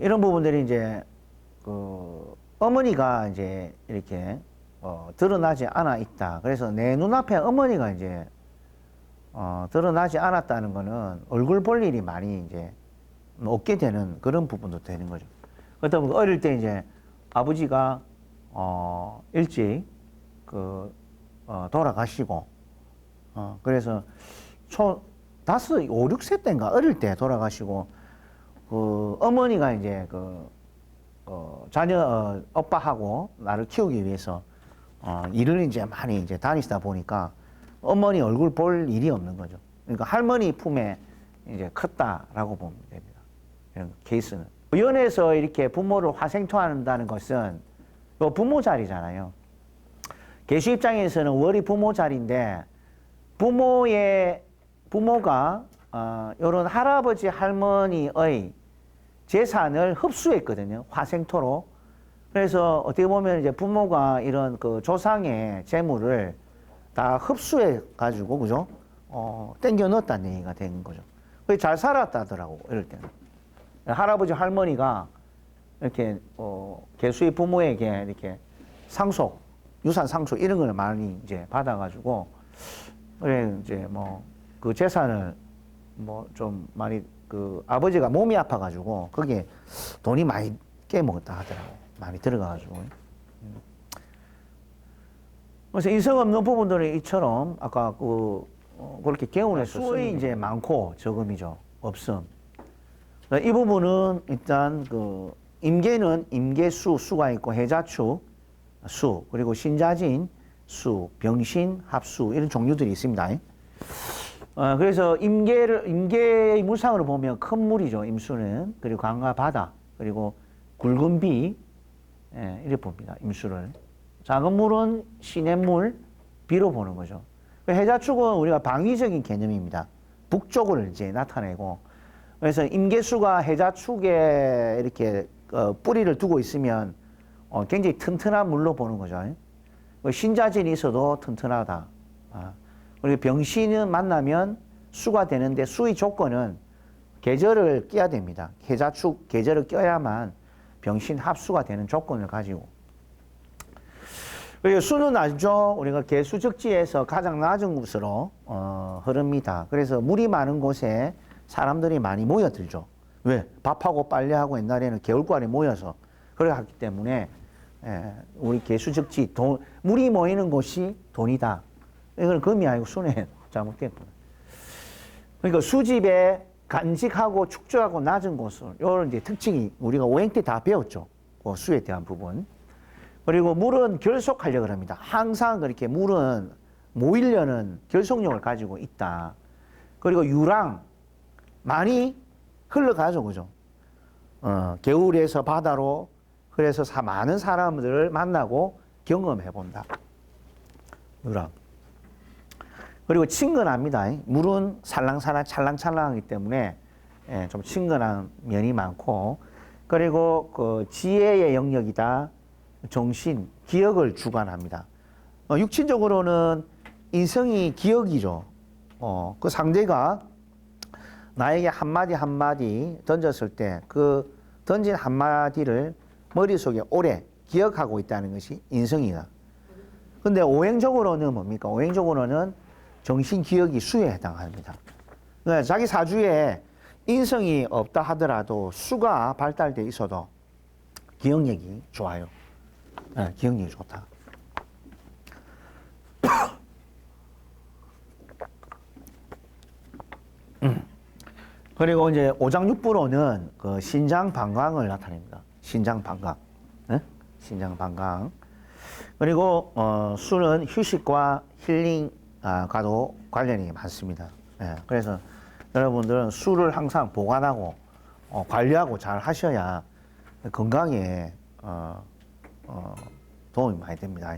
이런 부분들이 이제 그 어머니가 이제 이렇게 드러나지 않아 있다. 그래서 내 눈앞에 어머니가 이제 드러나지 않았다는 거는 얼굴 볼 일이 많이 이제 없게 되는 그런 부분도 되는 거죠. 그렇다 보니까 어릴 때 이제 아버지가 일찍 돌아가시고 그래서 초 5, 6세 때인가 어릴 때 돌아가시고 그 어머니가 이제 자녀 오빠하고 나를 키우기 위해서 일을 이제 많이 이제 다니시다 보니까 어머니 얼굴 볼 일이 없는 거죠. 그러니까 할머니 품에 이제 컸다라고 보면 됩니다. 이런 케이스는. 연에서 이렇게 부모를 화생토한다는 것은 부모 자리잖아요. 계수 입장에서는 월이 부모 자리인데 부모가 이런 할아버지 할머니의 재산을 흡수했거든요. 화생토로. 그래서 어떻게 보면 이제 부모가 이런 그 조상의 재물을 다 흡수해 가지고 그죠? 땡겨 넣었다는 얘기가 된 거죠. 그게 잘 살았다더라고 이럴 때는. 할아버지 할머니가 이렇게 계수의 부모에게 이렇게 상속, 유산 상속 이런 걸 많이 이제 받아가지고 그래 이제 뭐 그 재산을 뭐 좀 많이 그 아버지가 몸이 아파가지고 거기에 돈이 많이 깨먹었다 하더라고. 많이 들어가가지고. 그래서 인성 없는 부분들은 이처럼 아까 그렇게 개운해서 수의 이제 많고 적음이죠. 없음. 이 부분은 일단 임계는 임계수 수가 있고 해자축 수 그리고 신자진 수 병신 합수 이런 종류들이 있습니다. 그래서 임계의 물상으로 보면 큰 물이죠. 임수는 그리고 강과 바다 그리고 굵은 비 이렇게 봅니다. 임수를. 작은 물은 시냇물 비로 보는 거죠. 해자축은 우리가 방위적인 개념입니다. 북쪽을 이제 나타내고 그래서 임계수가 해자축에 이렇게 뿌리를 두고 있으면 굉장히 튼튼한 물로 보는 거죠. 신자진이 있어도 튼튼하다. 그리고 병신은 만나면 수가 되는데 수의 조건은 계절을 껴야 됩니다. 해자축 계절을 껴야만 병신 합수가 되는 조건을 가지고. 그리고 수는 알죠? 우리가 계수적지에서 가장 낮은 곳으로 흐릅니다. 그래서 물이 많은 곳에 사람들이 많이 모여들죠. 왜? 밥하고 빨래하고 옛날에는 개울가에 모여서 그래왔기 때문에 우리 계수적지 물이 모이는 곳이 돈이다. 이건 금이 아니고 수네 잘못됐구나. 그러니까 수집에 간직하고 축조하고 낮은 곳을 이런 이제 특징이 우리가 오행 때 다 배웠죠. 수에 대한 부분. 그리고 물은 결속하려고 합니다. 항상 그렇게 물은 모이려는 결속력을 가지고 있다. 그리고 유랑 많이 흘러가죠, 그죠? 겨울에서 바다로 그래서 많은 사람들을 만나고 경험해 본다. 유랑. 그리고 친근합니다. 물은 살랑살랑 찰랑찰랑하기 때문에 좀 친근한 면이 많고 그리고 그 지혜의 영역이다. 정신, 기억을 주관합니다. 육친적으로는 인성이 기억이죠. 그 상대가 나에게 한마디 한마디 던졌을 때 그 던진 한마디를 머릿속에 오래 기억하고 있다는 것이 인성이다. 근데 오행적으로는 뭡니까? 오행적으로는 정신 기억이 수에 해당합니다. 그러니까 자기 사주에 인성이 없다 하더라도 수가 발달돼 있어도 기억력이 좋아요. 기억력이 좋다. 그리고 이제 오장육부로는 그 신장 방광을 나타냅니다. 신장 방광. 신장 방광. 그리고 수는 휴식과 힐링과도 관련이 많습니다. 그래서 여러분들은 수를 항상 보관하고 관리하고 잘 하셔야 건강에 도움이 많이 됩니다.